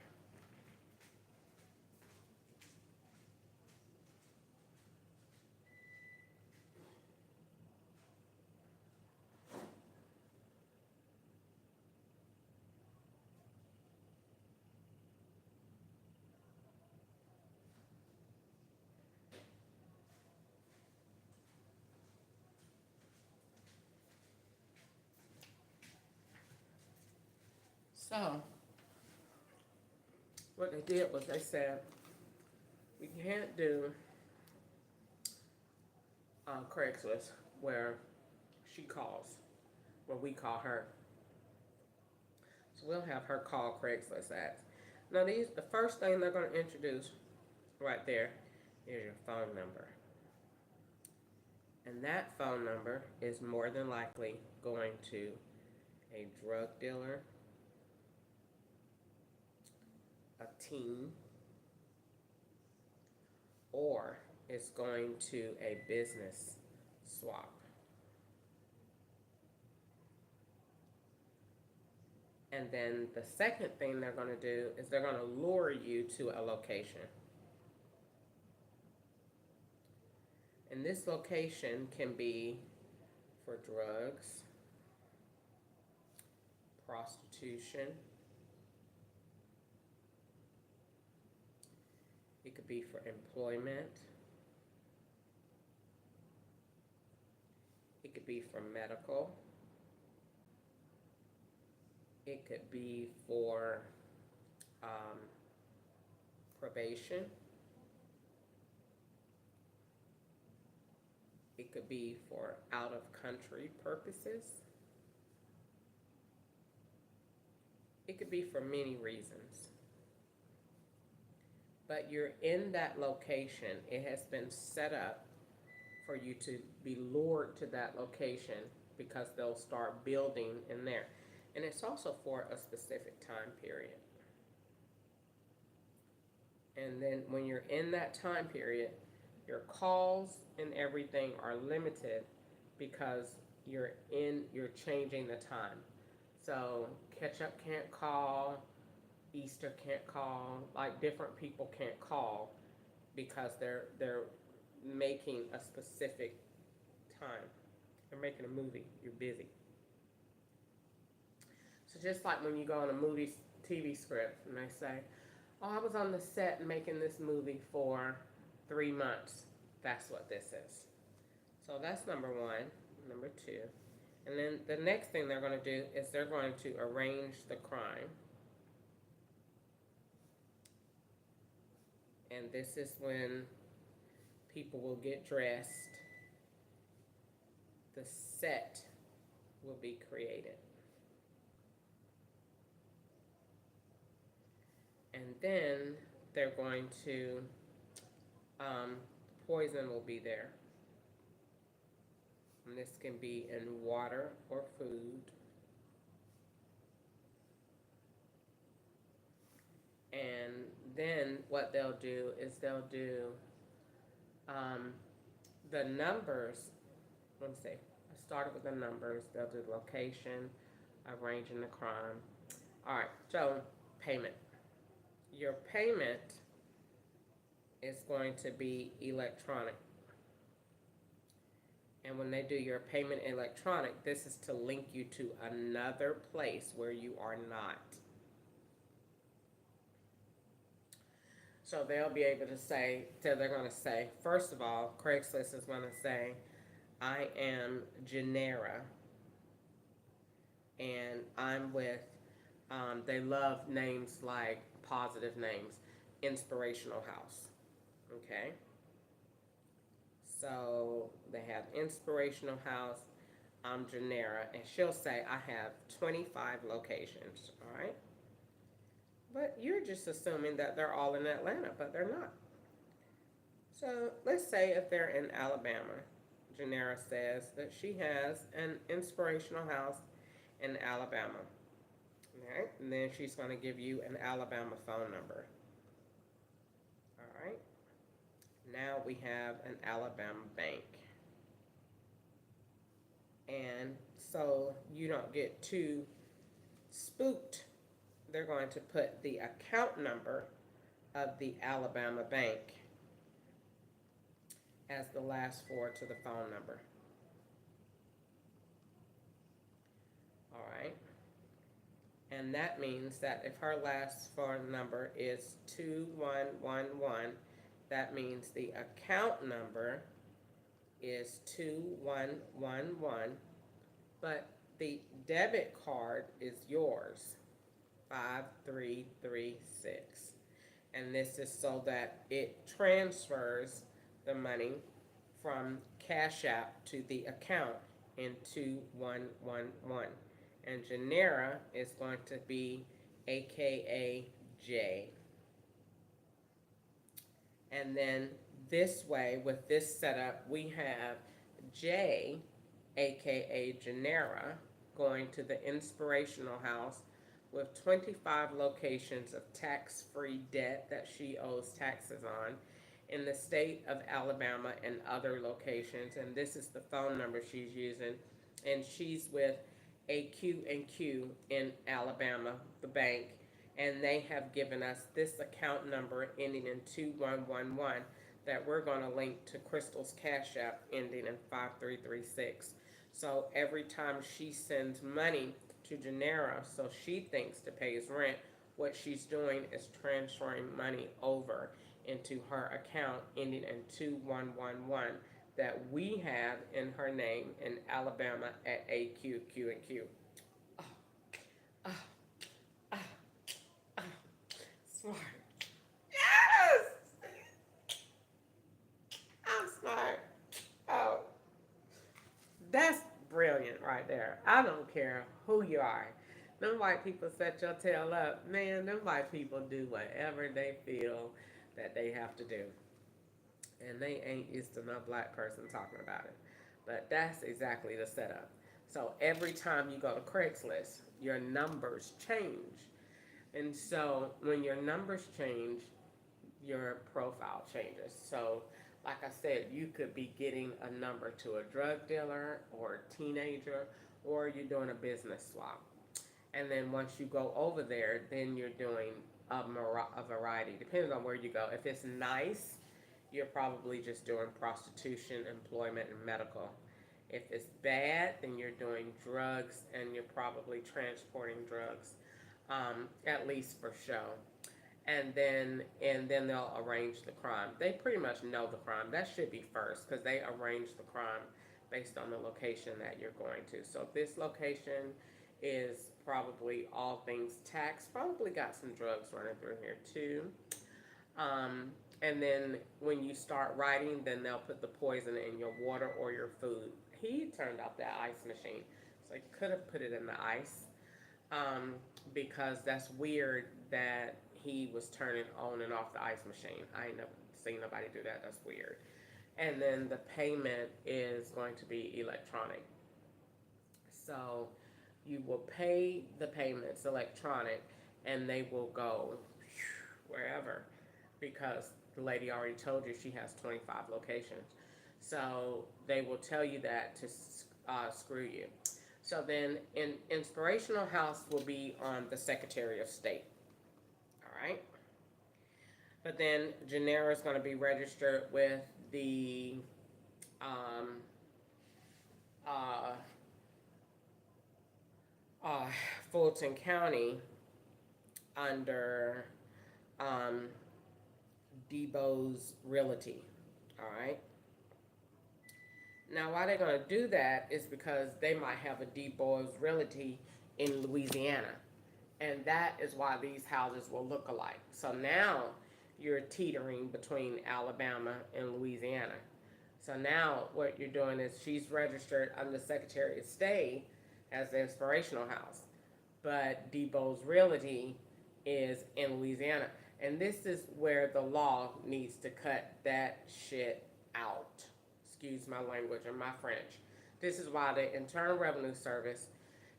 So what they did was they said we can't do Craigslist where she calls, where we call her. So we'll have her call Craigslist ads. Now the first thing they're going to introduce right there is your phone number. And that phone number is more than likely going to a drug dealer team, or it's going to a business swap. And then the second thing they're going to do is they're going to lure you to a location. And this location can be for drugs, prostitution. It could be for employment. It could be for medical. It could be for probation. It could be for out-of-country purposes. It could be for many reasons. But you're in that location. It has been set up for you to be lured to that location because they'll start building in there. And it's also for a specific time period. And then when you're in that time period, your calls and everything are limited because you're changing the time. So Ketchup can't call, Easter can't call, like different people can't call because they're making a specific time. They're making a movie. You're busy. So just like when you go on a movie TV script and they say, "Oh, I was on the set making this movie for 3 months." That's what this is. So that's number one. Number two. And then the next thing they're going to do is they're going to arrange the crime. And this is when people will get dressed. The set will be created. And then they're going to, poison will be there. And this can be in water or food. And then what they'll do is they'll do the numbers. Let me see. I started with the numbers. They'll do the location, arranging the crime. All right, so payment. Your payment is going to be electronic. And when they do your payment electronic, this is to link you to another place where you are not. So they'll be able to say, so they're going to say, first of all, Craigslist is going to say, "I am Genera, and I'm with," they love names like positive names, Inspirational House. Okay? So they have Inspirational House, I'm Genera, and she'll say, "I have 25 locations," all right? But you're just assuming that they're all in Atlanta, but they're not. So let's say if they're in Alabama, Genera says that she has an Inspirational House in Alabama. All right, and then she's going to give you an Alabama phone number. All right. Now we have an Alabama bank. And so you don't get too spooked, they're going to put the account number of the Alabama bank as the last four to the phone number. All right. And that means that if her last phone number is 2111, that means the account number is 2111, but the debit card is yours, 5336. And this is so that it transfers the money from Cash App to the account in 2111. And Genera is going to be AKA J. And then this way, with this setup, we have J, AKA Genera, going to the Inspirational House, with 25 locations of tax-free debt that she owes taxes on in the state of Alabama and other locations. And this is the phone number she's using. And she's with AQ&Q in Alabama, the bank, and they have given us this account number ending in 2111 that we're going to link to Crystal's Cash App ending in 5336. So every time she sends money to Janera, so she thinks to pay his rent, what she's doing is transferring money over into her account ending in 2111 that we have in her name in Alabama at AQQ&Q. Oh, oh, oh, oh. Smart. Yes! I'm smart. Oh, that's brilliant right there. I don't care who you are. Them white people set your tail up. Man, them white people do whatever they feel that they have to do. And they ain't used to no black person talking about it. But that's exactly the setup. So every time you go to Craigslist, your numbers change. And so when your numbers change, your profile changes. So, like I said, you could be getting a number to a drug dealer or a teenager, or you're doing a business swap. And then once you go over there, then you're doing a variety, depending on where you go. If it's nice, you're probably just doing prostitution, employment, and medical. If it's bad, then you're doing drugs and you're probably transporting drugs, at least for show. And then they'll arrange the crime. They pretty much know the crime. That should be first because they arrange the crime based on the location that you're going to. So this location is probably all things tax. Probably got some drugs running through here too. And then when you start writing, then they'll put the poison in your water or your food. He turned off that ice machine, so he could have put it in the ice, because that's weird that he was turning on and off the ice machine. I ain't never seen nobody do that. That's weird. And then the payment is going to be electronic. So you will pay the payments electronic, and they will go wherever, because the lady already told you she has 25 locations. So they will tell you that to screw you. So then, Inspirational House will be on the Secretary of State. All right. But then Janera is going to be registered with the um, uh, uh, Fulton County under um, Debo's Realty. All right. Now, why they're going to do that is because they might have a Debo's Realty in Louisiana. And that is why these houses will look alike. So now you're teetering between Alabama and Louisiana. So now what you're doing is she's registered under Secretary of State as the Inspirational House, but Debo's Realty is in Louisiana. And this is where the law needs to cut that shit out. Excuse my language and my French. This is why the Internal Revenue Service,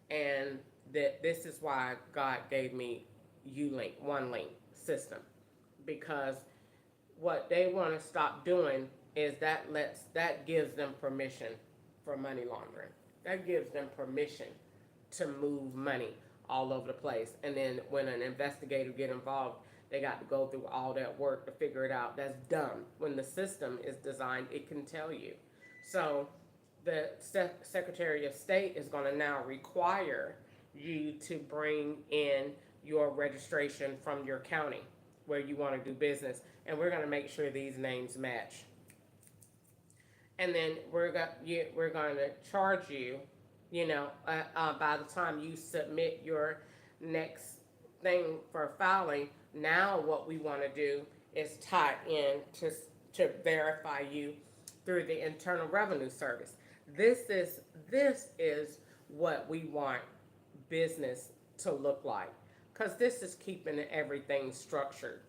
and that this is why God gave me U-Link, one link system, because what they want to stop doing is that gives them permission for money laundering. That gives them permission to move money all over the place. And then when an investigator get involved, they got to go through all that work to figure it out. That's dumb. When the system is designed, it can tell you. So the Secretary of State is going to now require you to bring in your registration from your county where you want to do business, and we're going to make sure these names match. And then we're going to charge you, by the time you submit your next thing for filing. Now what we want to do is tie in to verify you through the Internal Revenue Service. This is what we want business to look like, because this is keeping everything structured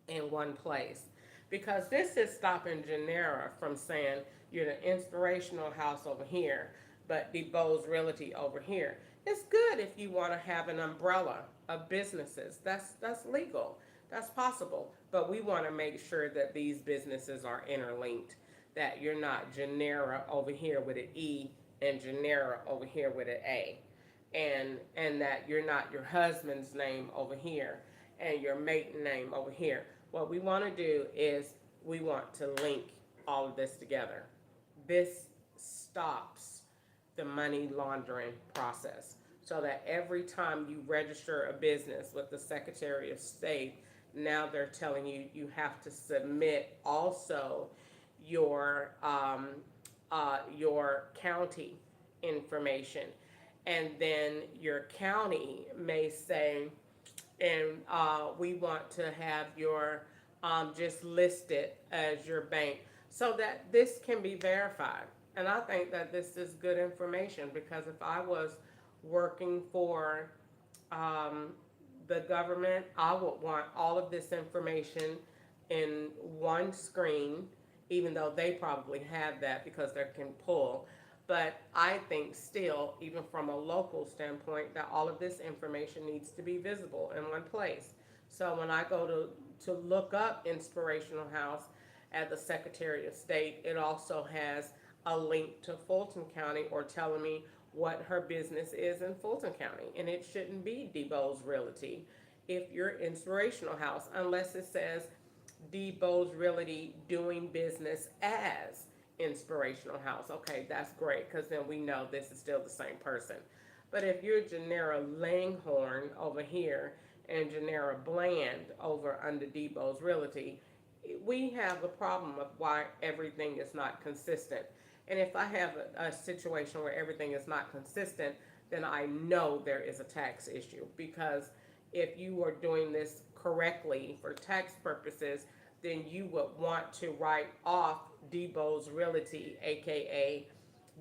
in one place. Because this is stopping Janera from saying you're the Inspirational House over here, but Debo's Realty over here. It's good if you want to have an umbrella of businesses. That's legal. That's possible. But we want to make sure that these businesses are interlinked. That you're not Genera over here with an E and Genera over here with an A. And that you're not your husband's name over here and your maiden name over here. What we want to do is we want to link all of this together. This stops the money laundering process so that every time you register a business with the Secretary of State, now they're telling you you have to submit also your county information, and then your county may say, and we want to have your just listed as your bank so that this can be verified. And I think that this is good information because if I was working for um, the government, I would want all of this information in one screen, even though they probably have that because they can pull. But I think still, even from a local standpoint, that all of this information needs to be visible in one place. So when I go to look up Inspirational House at the Secretary of State, it also has a link to Fulton County or telling me what her business is in Fulton County. And it shouldn't be Debo's Realty if you're Inspirational House, unless it says Debo's Realty doing business as Inspirational House. Okay, that's great because then we know this is still the same person. But if you're Janera Langhorn over here and Janera Bland over under Debo's Realty, we have a problem of why everything is not consistent. And if I have a situation where everything is not consistent, then I know there is a tax issue because if you are doing this correctly for tax purposes, then you would want to write off Debo's Realty, aka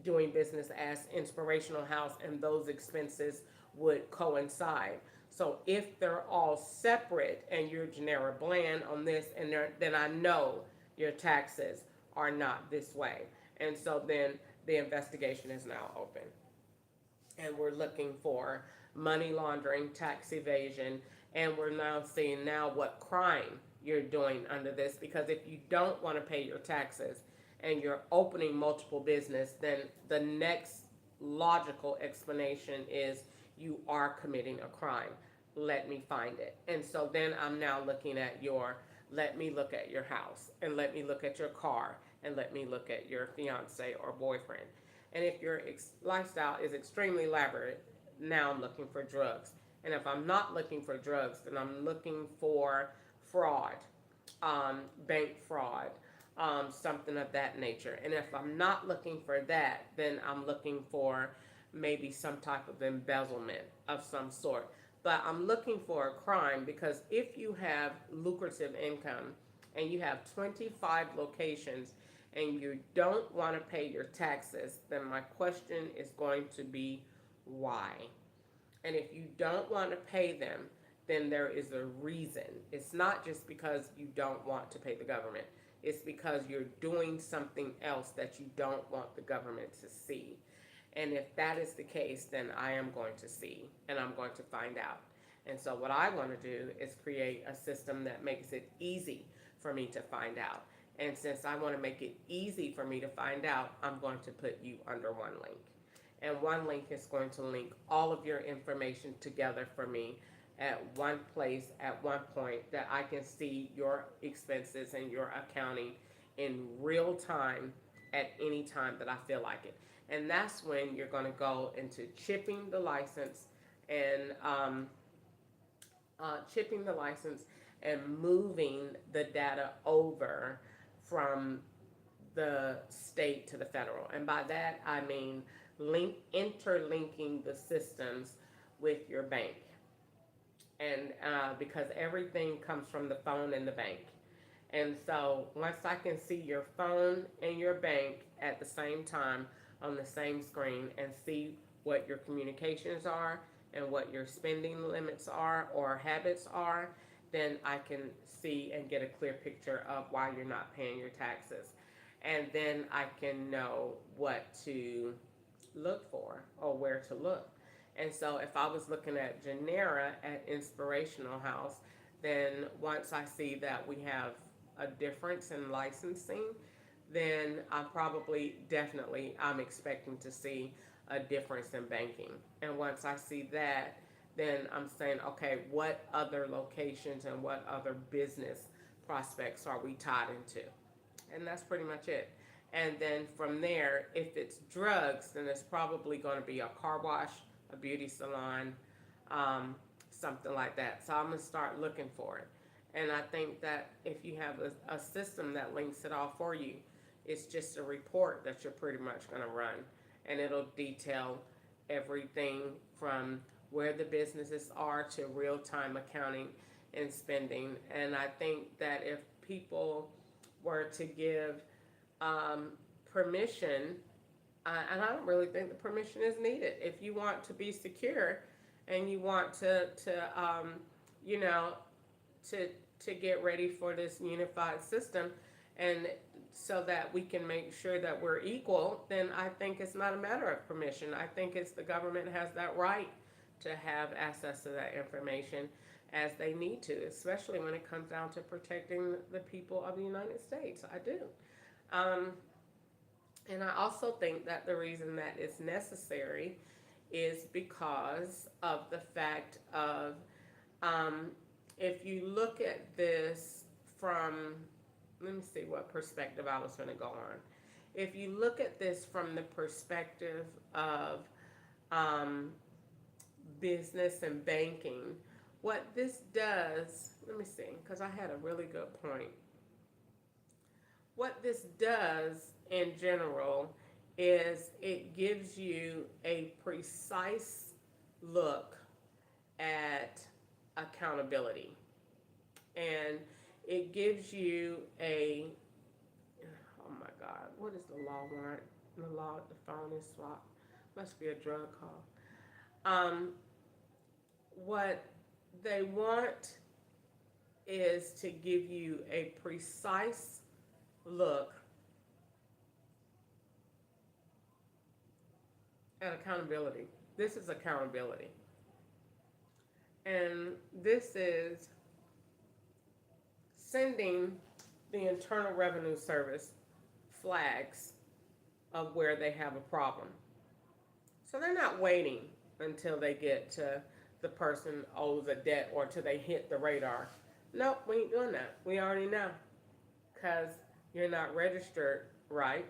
doing business as Inspirational House, and those expenses would coincide. So if they're all separate and you're Genera Bland on this, and then I know your taxes are not this way. And so then the investigation is now open. And we're looking for money laundering, tax evasion, and we're now seeing now what crime you're doing under this. Because if you don't want to pay your taxes and you're opening multiple business, then the next logical explanation is you are committing a crime. Let me find it. And so then I'm now looking at let me look at your house, and let me look at your car, and let me look at your fiance or boyfriend. And if your lifestyle is extremely elaborate, now I'm looking for drugs. And if I'm not looking for drugs, then I'm looking for fraud, bank fraud, something of that nature. And if I'm not looking for that, then I'm looking for maybe some type of embezzlement of some sort. But I'm looking for a crime because if you have lucrative income and you have 25 locations and you don't want to pay your taxes, then my question is going to be why? And if you don't want to pay them, then there is a reason. It's not just because you don't want to pay the government. It's because you're doing something else that you don't want the government to see. And if that is the case, then I am going to see and I'm going to find out. And so what I want to do is create a system that makes it easy for me to find out. And since I want to make it easy for me to find out, I'm going to put you under one link. And one link is going to link all of your information together for me at one place at one point that I can see your expenses and your accounting in real time at any time that I feel like it. And that's when you're going to go into chipping the license and moving the data over from the state to the federal. And by that, I mean interlinking the systems with your bank. And because everything comes from the phone and the bank. And so once I can see your phone and your bank at the same time on the same screen and see what your communications are and what your spending limits are or habits are, then I can see and get a clear picture of why you're not paying your taxes. And then I can know what to look for or where to look. And so if I was looking at Genera at Inspirational House, then once I see that we have a difference in licensing, then I'm probably definitely I'm expecting to see a difference in banking. And once I see that, then I'm saying, okay, what other locations and what other business prospects are we tied into? And that's pretty much it. And then from there, if it's drugs, then it's probably going to be a car wash, a beauty salon, something like that. So I'm going to start looking for it. And I think that if you have a system that links it all for you, it's just a report that you're pretty much going to run. And it'll detail everything from where the businesses are to real time accounting and spending. And I think that if people were to give permission, and I don't really think the permission is needed. If you want to be secure and you want to you know, to to get ready for this unified system, and so that we can make sure that we're equal, then I think it's not a matter of permission. I think it's the government has that right to have access to that information as they need to, especially when it comes down to protecting the people of the United States. I do. Um, and I also think that the reason that it's necessary is because of the fact of um, if you look at this from, let me see what perspective I was going to go on. If you look at this from the perspective of um, business and banking, what this does, let me see, because I had a really good point. What this does in general is it gives you a precise look at accountability. And it gives you a, oh my God, what is the law warrant? The law, the phone is swapped. Must be a drug call. Um, what they want is to give you a precise look at accountability. This is accountability. And this is sending the Internal Revenue Service flags of where they have a problem. So they're not waiting until they get to the person owes a debt or till they hit the radar. Nope, we ain't doing that. We already know because you're not registered right.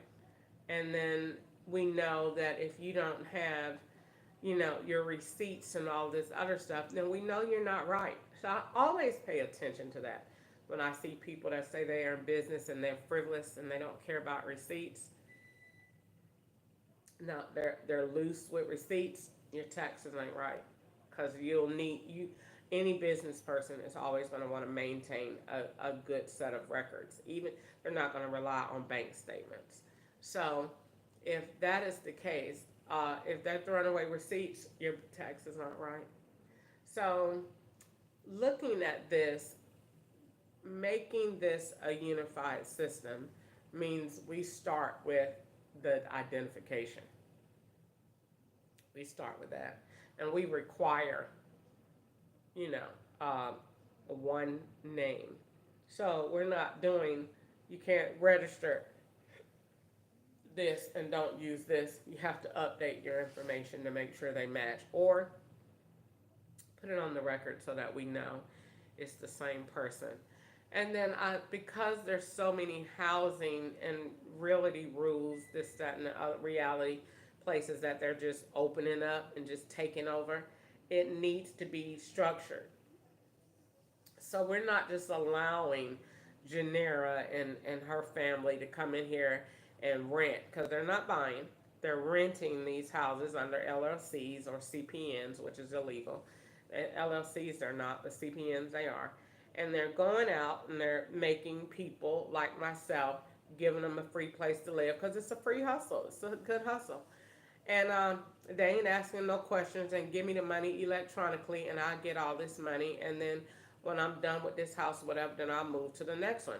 And then we know that if you don't have, you know, your receipts and all this other stuff, then we know you're not right. So I always pay attention to that. When I see people that say they are in business and they're frivolous and they don't care about receipts, no, they're loose with receipts. Your taxes ain't right, because you'll need you. Any business person is always going to want to maintain a good set of records. Even they're not going to rely on bank statements. So, if that is the case, if they're throwing away receipts, your taxes aren't right. So, looking at this, making this a unified system means we start with the identification. We start with that. And we require, you know, one name. So we're not doing, you can't register this and don't use this. You have to update your information to make sure they match, or put it on the record so that we know it's the same person. And then because there's so many housing and realty rules, this, that, and the other reality places that they're just opening up and just taking over, it needs to be structured. So we're not just allowing Janera and her family to come in here and rent, because they're not buying. They're renting these houses under LLCs or CPNs, which is illegal. LLCs they're not, but CPNs they are. And they're going out and they're making people like myself, giving them a free place to live, because it's a free hustle. It's a good hustle. And they ain't asking no questions, and give me the money electronically and I'll get all this money. And then when I'm done with this house, whatever, then I'll move to the next one.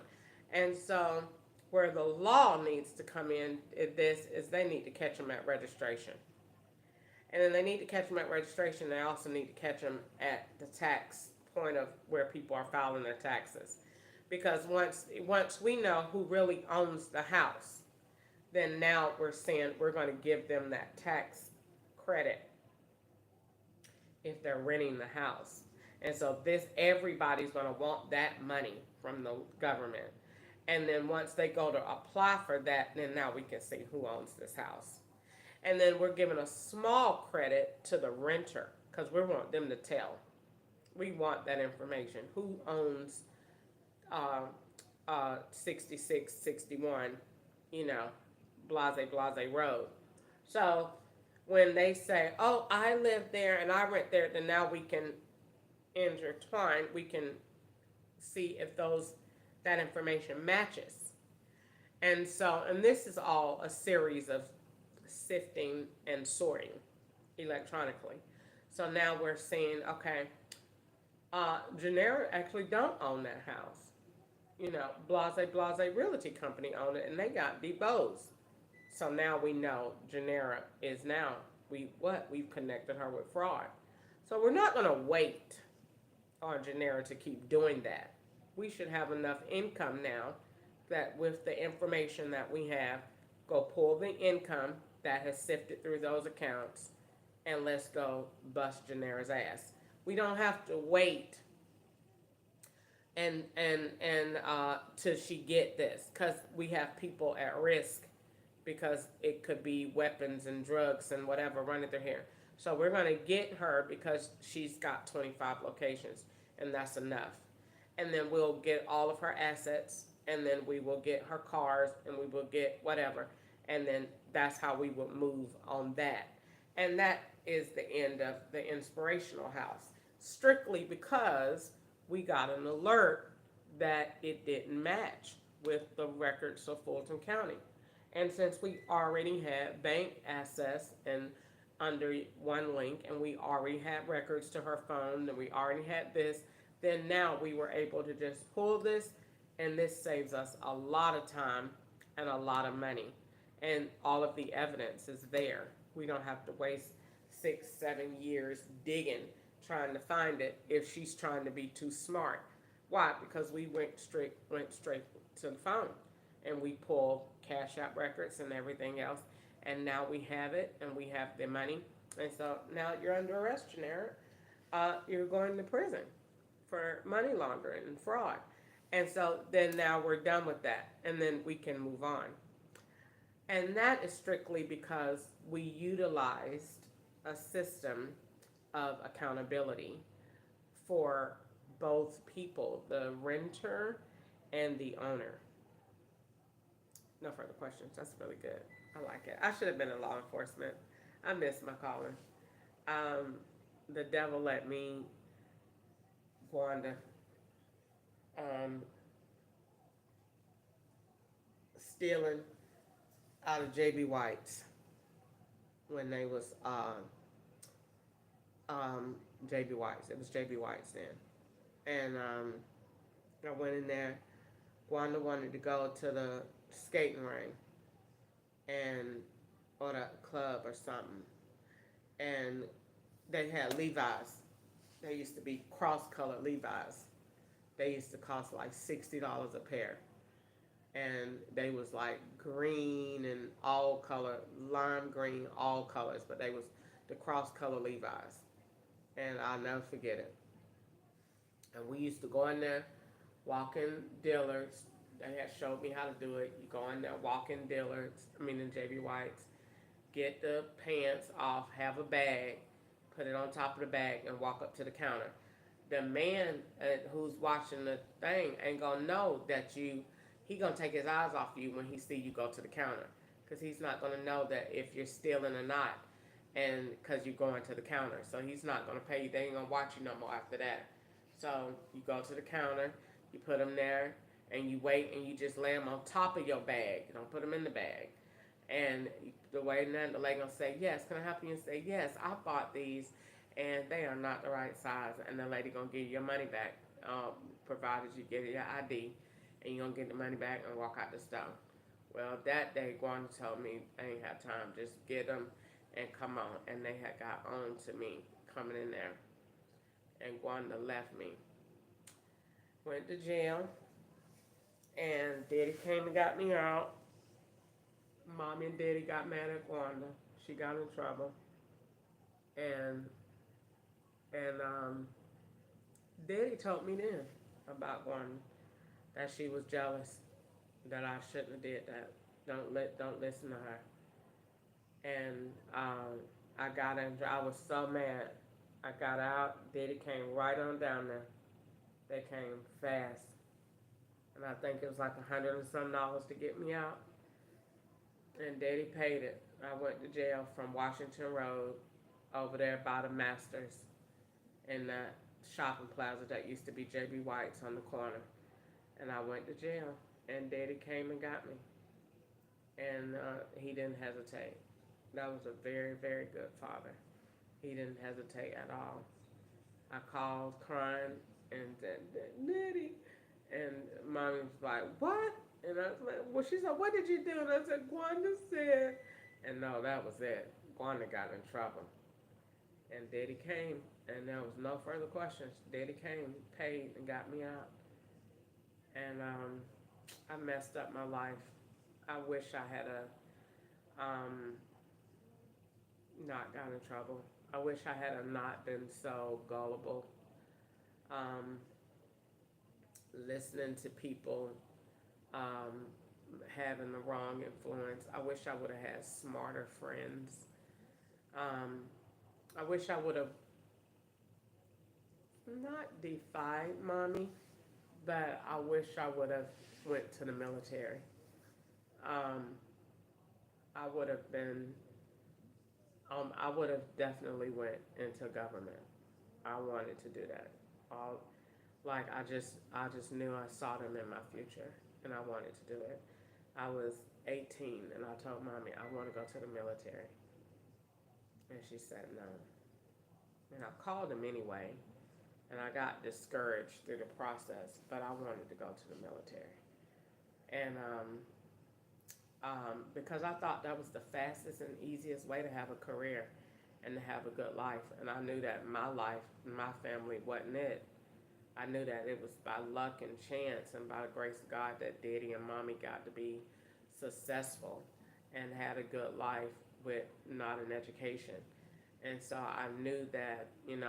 And so where the law needs to come in, this is they need to catch them at registration. And then they need to catch them at registration. They also need to catch them at the tax point of where people are filing their taxes. Because once we know who really owns the house, then now we're saying we're going to give them that tax credit if they're renting the house. And so this everybody's going to want that money from the government. And then once they go to apply for that, then now we can see who owns this house. And then we're giving a small credit to the renter because we want them to tell. We want that information. Who owns uh, 66, 61, you know, Blase Blase Road. So when they say, oh, I live there and I rent there, then now we can intertwine. We can see if that information matches. And so, and this is all a series of sifting and sorting electronically. So now we're seeing, okay, Genera actually don't own that house. You know, Blase Blase Realty Company own it, and they got DeBose. So now we know Genera is now we've connected her with fraud. So we're not going to wait on Genera to keep doing that. We should have enough income now that with the information that we have, go pull the income that has sifted through those accounts, and let's go bust Genera's ass. We don't have to wait and till she get this, because we have people at risk, because it could be weapons and drugs and whatever running through here. So we're going to get her because she's got 25 locations, and that's enough. And then we'll get all of her assets, and then we will get her cars, and we will get whatever. And then that's how we will move on that. And that is the end of the inspirational house. Strictly because we got an alert that it didn't match with the records of Fulton County. And since we already had bank access and under one link, and we already had records to her phone, and we already had this, then now we were able to just pull this, and this saves us a lot of time and a lot of money. And all of the evidence is there. We don't have to waste 6, 7 years digging, trying to find it if she's trying to be too smart. Why? Because we went straight to the phone, and we pull cash out records and everything else, and now we have it, and we have the money, and so now you're under arrest, Genera. You're going to prison for money laundering and fraud, and so then now we're done with that, and then we can move on. And that is strictly because we utilized a system of accountability for both people, the renter and the owner. No further questions. That's really good. I like it. I should have been in law enforcement. I miss my calling. Um, the devil let me go on to um, stealing out of JB White's when they was JB White's. It was JB White's then, and I went in there. Wanda wanted to go to the skating ring and or the club or something, and they had Levi's. They used to be cross-colored Levi's. They used to cost like $60 a pair, and they was like green and all color, lime green, all colors, but they was the cross-color Levi's, and I'll never forget it. And we used to go in there, walk in Dillard's. They had showed me how to do it. You go in there, walk in Dillard's, in JB White's, get the pants off, have a bag, put it on top of the bag, and walk up to the counter. The man who's watching the thing ain't gonna know that he gonna take his eyes off you when he see you go to the counter, because he's not gonna know that if you're stealing or not, and because you're going to the counter. So he's not gonna pay you. They ain't gonna watch you no more after that. So you go to the counter, you put them there, and you wait, and you just lay them on top of your bag. You don't put them in the bag. And the way then the lady gonna say, yes, can I help you? And say, yes, I bought these, and they are not the right size. And the lady gonna give you your money back, provided you get your ID, and you gonna get the money back and walk out the store. Well, that day, Gwanda told me I ain't have time. Just get them and come on. And they had got on to me coming in there. And Gwanda left me. Went to jail. And Daddy came and got me out. Mommy and Daddy got mad at Gwanda. She got in trouble. And and Daddy told me then about Gwanda that she was jealous, that I shouldn't have did that. Don't listen to her. And I got in. I was so mad. I got out. Daddy came right on down there. They came fast, and I think it was like $100 and some to get me out. And Daddy paid it. I went to jail from Washington Road over there by the Masters in that shopping plaza that used to be JB White's on the corner. And I went to jail, and Daddy came and got me, and he didn't hesitate. That was a very, very good father. He didn't hesitate at all. I called crying and said, Daddy. And Mommy was like, what? And I was like, well, she said, what did you do? And I said, Gwanda said. And no, that was it. Gwanda got in trouble. And Daddy came, and there was no further questions. Daddy came, paid, and got me out. And I messed up my life. I wish I had not got in trouble. I wish I had not been so gullible. Um, Listening to people, um, having the wrong influence. I wish I would have had smarter friends. Um, I wish I would have not defied Mommy, but I wish I would have went to the military. Um, I would have been. I would have definitely went into government. I wanted to do that. All like I just knew I saw them in my future, and I wanted to do it. I was 18, and I told Mommy I want to go to the military, and she said no. And I called him anyway, and I got discouraged through the process, but I wanted to go to the military, and because I thought that was the fastest and easiest way to have a career and to have a good life, and I knew that my life, my family wasn't it. I knew that it was by luck and chance and by the grace of God that Daddy and Mommy got to be successful and had a good life with not an education. And so I knew that, I'm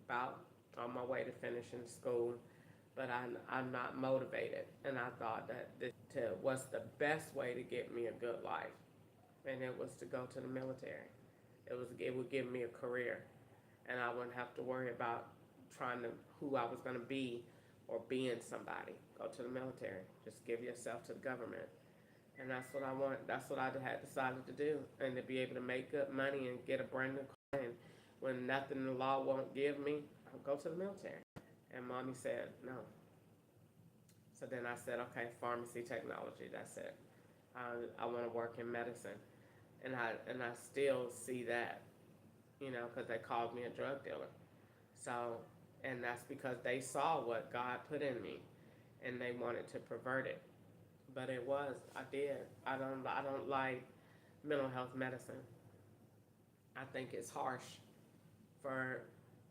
about on my way to finishing school, but I'm not motivated. And I thought that was the best way to get me a good life. And it was to go to the military. It would give me a career, and I wouldn't have to worry about trying to who I was going to be or being somebody. Go to the military. Just give yourself to the government. And that's what I want. That's what I had decided to do, and to be able to make good money and get a brand new car. And when nothing the law won't give me, I'll go to the military. And Mommy said no. So then I said, okay, pharmacy technology. That's it. I want to work in medicine, and I still see that, because they called me a drug dealer. So, and that's because they saw what God put in me, and they wanted to pervert it. But I did. I don't like mental health medicine. I think it's harsh for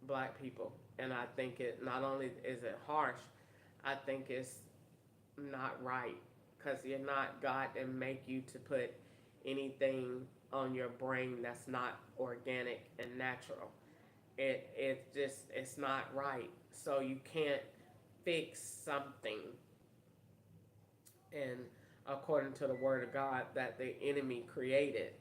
black people, and I think it not only is it harsh, I think it's not right, because you're not, God didn't make you to put anything on your brain that's not organic and natural. It's not right. So you can't fix something, and according to the word of God that the enemy created.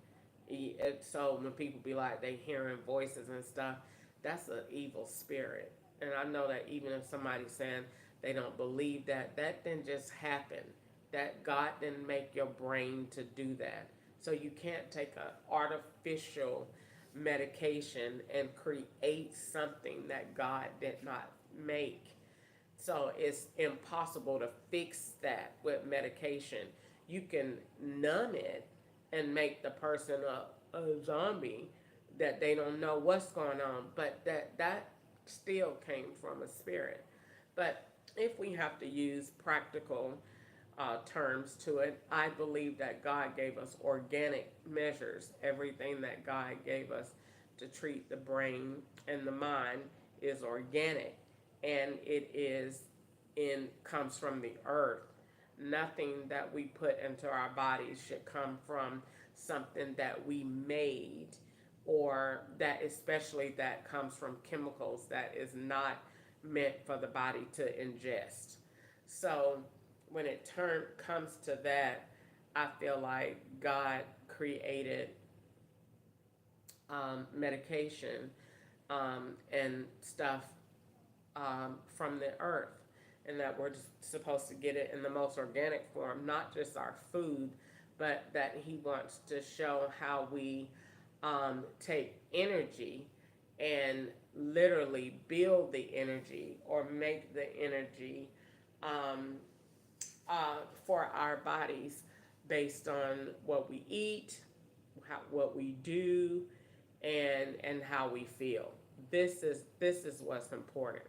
So when people be like they hearing voices and stuff, that's an evil spirit. And I know that even if somebody's saying they don't believe that, that didn't just happen. That God didn't make your brain to do that. So you can't take an artificial medication and create something that God did not make. So it's impossible to fix that with medication. You can numb it and make the person a zombie that they don't know what's going on, but that still came from a spirit. But if we have to use practical terms to it. I believe that God gave us organic measures. Everything that God gave us to treat the brain and the mind is organic, and it is in comes from the earth. Nothing that we put into our bodies should come from something that we made, or that especially that comes from chemicals that is not meant for the body to ingest. So when it comes to that, I feel like God created medication and stuff from the earth, and that we're supposed to get it in the most organic form, not just our food, but that He wants to show how we take energy and literally build the energy or make the energy um, for our bodies based on what we eat, what we do, and how we feel. This is what's important.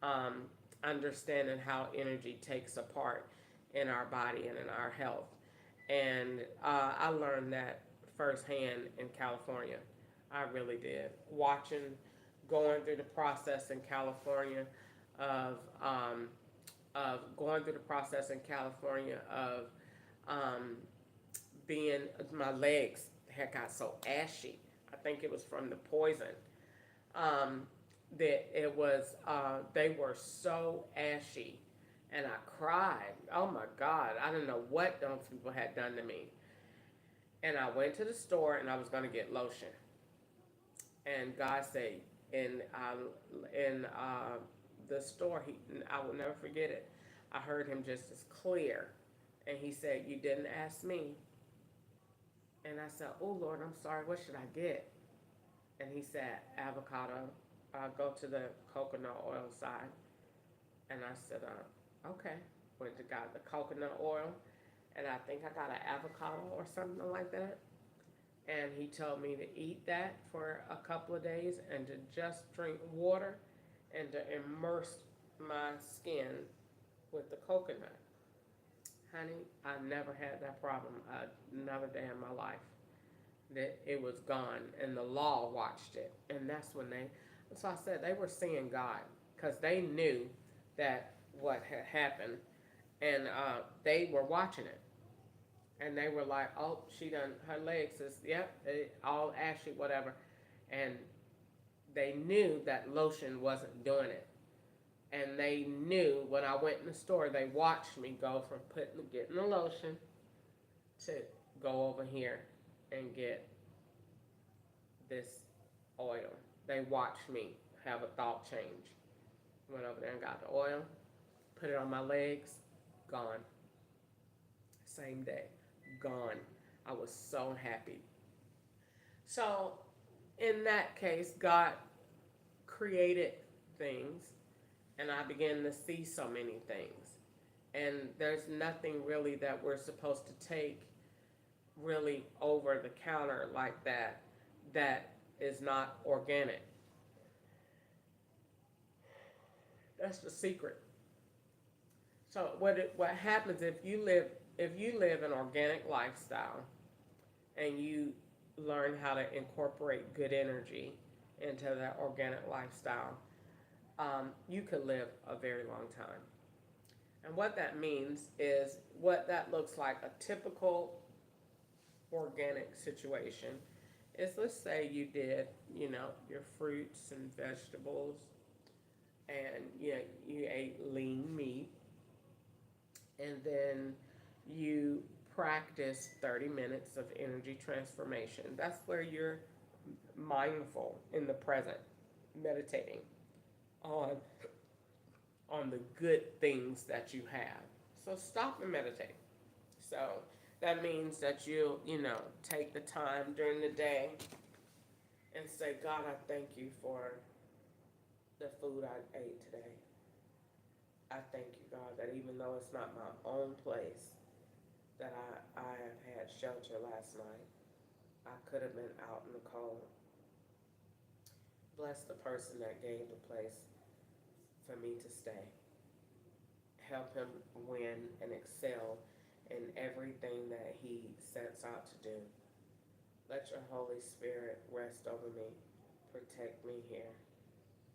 Um, Understanding how energy takes a part in our body and in our health, and I learned that firsthand in California. I really did. Going through the process in California of um, being my legs had got so ashy. I think it was from the poison. Um, that it was they were so ashy, and I cried. Oh my God! I didn't know what those people had done to me. And I went to the store and I was going to get lotion. And God said, in the store, I will never forget it. I heard Him just as clear, and He said, "You didn't ask me." And I said, "Oh Lord, I'm sorry. What should I get?" And He said, "Avocado." Go to the coconut oil side. And I said, "Okay." Went to got the coconut oil, and I think I got an avocado or something like that. And He told me to eat that for a couple of days and to just drink water and to immerse my skin with the coconut. Honey, I never had that problem another day in my life. That it was gone, and the law watched it. And that's when so I said they were seeing God, because they knew that what had happened, and they were watching it. And they were like, "Oh, she done, her legs is, yep, all ashy, whatever." And they knew that lotion wasn't doing it. And they knew when I went in the store, they watched me go from getting the lotion to go over here and get this oil. They watched me have a thought change. Went over there and got the oil, put it on my legs, gone. Same day, gone. I was so happy. So, in that case, God created things, and I began to see so many things. And there's nothing really that we're supposed to take really over the counter like that that is not organic. That's the secret. So what happens if you live an organic lifestyle and you learn how to incorporate good energy into that organic lifestyle, you could live a very long time. And what that means is what that looks like a typical organic situation is, let's say you did, your fruits and vegetables, and you ate lean meat, and then you practice 30 minutes of energy transformation. That's where you're mindful in the present, meditating on the good things that you have. So stop and meditate. So that means that you take the time during the day and say, "God, I thank you for the food I ate today. I thank you, God, that even though it's not my own place, that I have had shelter last night. I could have been out in the cold. Bless the person that gave the place for me to stay. help him win and excel in everything that he sets out to do. Let your Holy Spirit rest over me, protect me here.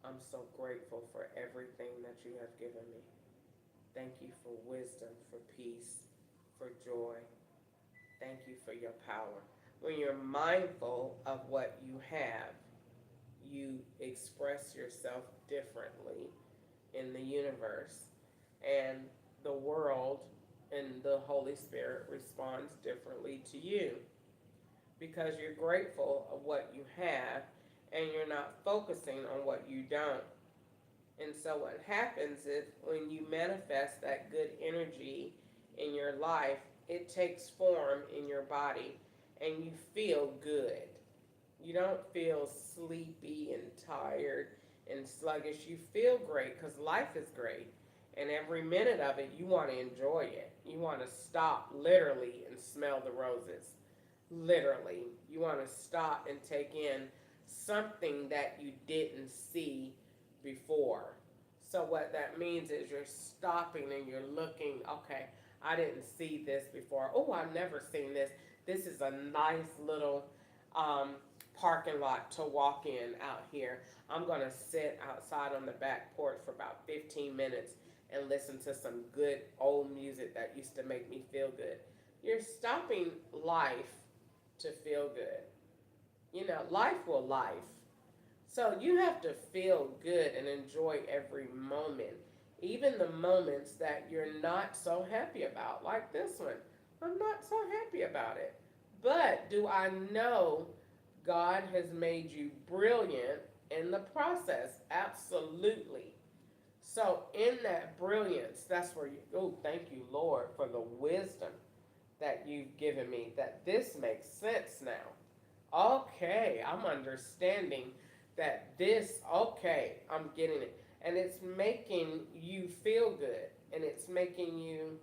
I'm so grateful for everything that you have given me. Thank you for wisdom, for peace, for joy. Thank you for your power. When you're mindful of what you have, you express yourself differently in the universe, and the world and the Holy Spirit responds differently to you because you're grateful of what you have and you're not focusing on what you don't. And so, what happens is when you manifest that good energy in your life, it takes form in your body and you feel good. You don't feel sleepy and tired and sluggish. You feel great because life is great. And every minute of it, you want to enjoy it. You want to stop literally and smell the roses. Literally. You want to stop and take in something that you didn't see before. So, what that means is you're stopping and you're looking, okay, I didn't see this before. Oh, I've never seen this. This is a nice little um, parking lot to walk in out here. I'm going to sit outside on the back porch for about 15 minutes and listen to some good old music that used to make me feel good. You're stopping life to feel good. You know, life will life. So you have to feel good and enjoy every moment, even the moments that you're not so happy about, like this one. I'm not so happy about it. But do I know God has made you brilliant in the process? Absolutely. So, in that brilliance, that's where you, oh, thank you, Lord, for the wisdom that you've given me, that this makes sense now. Okay, I'm understanding that this, okay, I'm getting it. And it's making you feel good. And it's making you,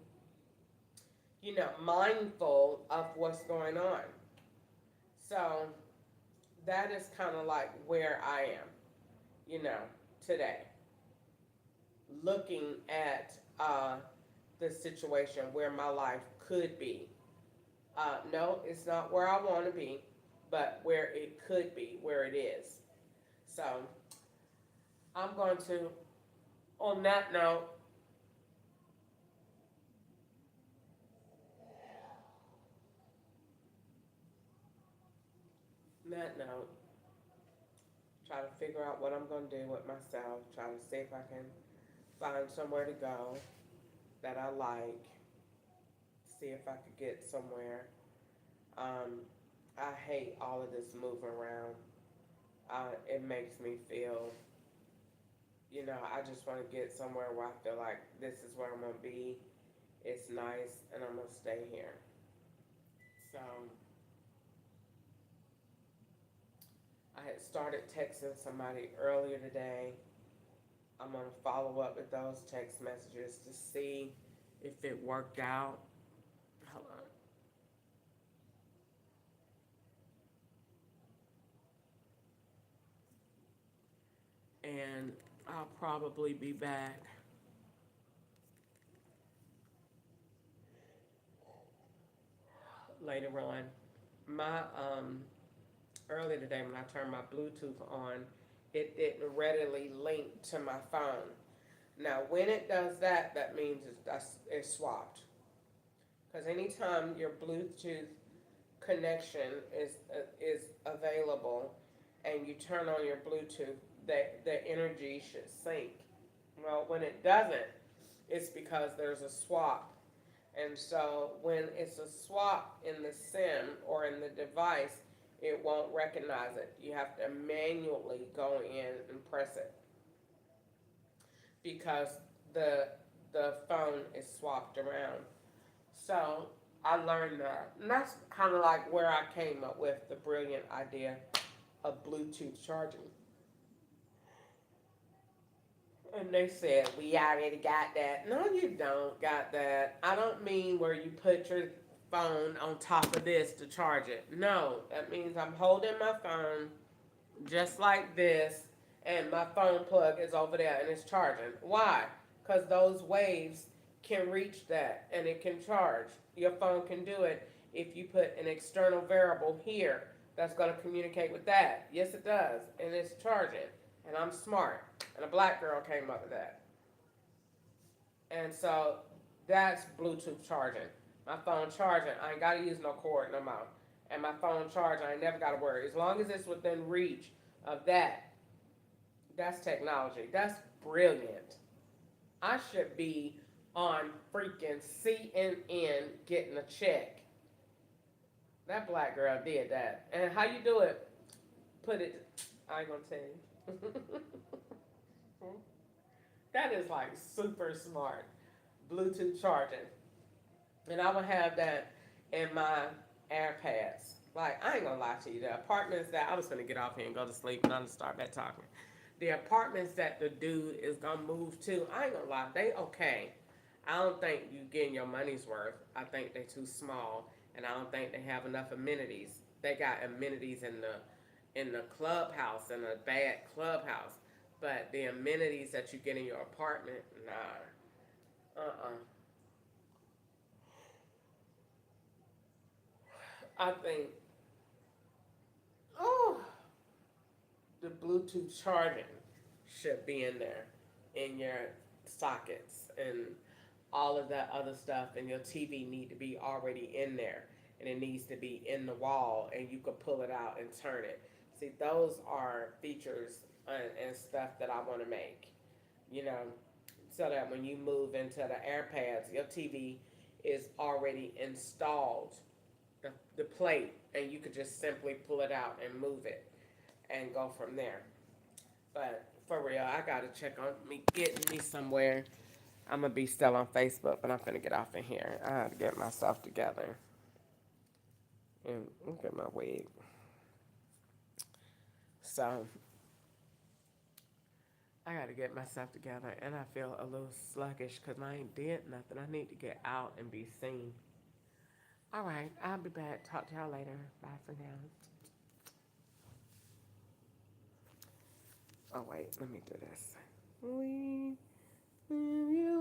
mindful of what's going on. So that is kind of like where I am, today. Looking at the situation where my life could be. No, it's not where I want to be, but where it could be, where it is. So I'm going to, on that note, try to figure out what I'm going to do with myself. Try to see if I can find somewhere to go that I like. See if I could get somewhere. Um, I hate all of this moving around. It makes me feel, I just want to get somewhere where I feel like this is where I'm going to be. It's nice and I'm going to stay here. So I had started texting somebody earlier today. I'm going to follow up with those text messages to see if it worked out. Hold on. And I'll probably be back later on. My earlier today when I turned my Bluetooth on, it didn't readily link to my phone. Now, when it does that, that means it's swapped. Because anytime your Bluetooth connection is available, and you turn on your Bluetooth, the energy should sync. Well, when it doesn't, it's because there's a swap. And so when it's a swap in the SIM or in the device, it won't recognize it. You have to manually go in and press it because the phone is swapped around. So I learned that. And that's kind of like where I came up with the brilliant idea of Bluetooth charging. And they said, we already got that. No, you don't got that. I don't mean where you put your phone on top of this to charge it. No, that means I'm holding my phone just like this, and my phone plug is over there and it's charging. Why? Because those waves can reach that and it can charge. Your phone can do it if you put an external variable here that's going to communicate with that. Yes, it does. And it's charging. And I'm smart. And a black girl came up with that. And so that's Bluetooth charging. My phone charging, I ain't got to use no cord no more. And my phone charging, I ain't never got to worry. As long as it's within reach of that, that's technology. That's brilliant. I should be on freaking CNN getting a check. That black girl did that. And how you do it, put it, I ain't gonna tell you. That is like super smart. Bluetooth charging. And I would have that in my AirPads. Like, I ain't gonna lie to you. The apartments that I was gonna get off here and go to sleep and I'm gonna start back talking. The apartments that the dude is gonna move to, I ain't gonna lie, they okay. I don't think you getting your money's worth. I think they too small, and I don't think they have enough amenities. They got amenities in the clubhouse, in a bad clubhouse, but the amenities that you get in your apartment, nah, I think, oh, the Bluetooth charging should be in there, in your sockets, and all of that other stuff, and your TV need to be already in there, and it needs to be in the wall, and you could pull it out and turn it. See, those are features and stuff that I want to make, you know, so that when you move into the AirPads, your TV is already installed, the plate, and you could just simply pull it out and move it and go from there. But for real, I gotta check on me getting me somewhere. I'm gonna be still on Facebook, but I'm gonna get off in here. I have to get myself together and get my wig. So I gotta get myself together, and I feel a little sluggish because I ain't did nothing. I need to get out and be seen. All right, I'll be back. Talk to y'all later. Bye for now. Oh wait, let me do this. We, we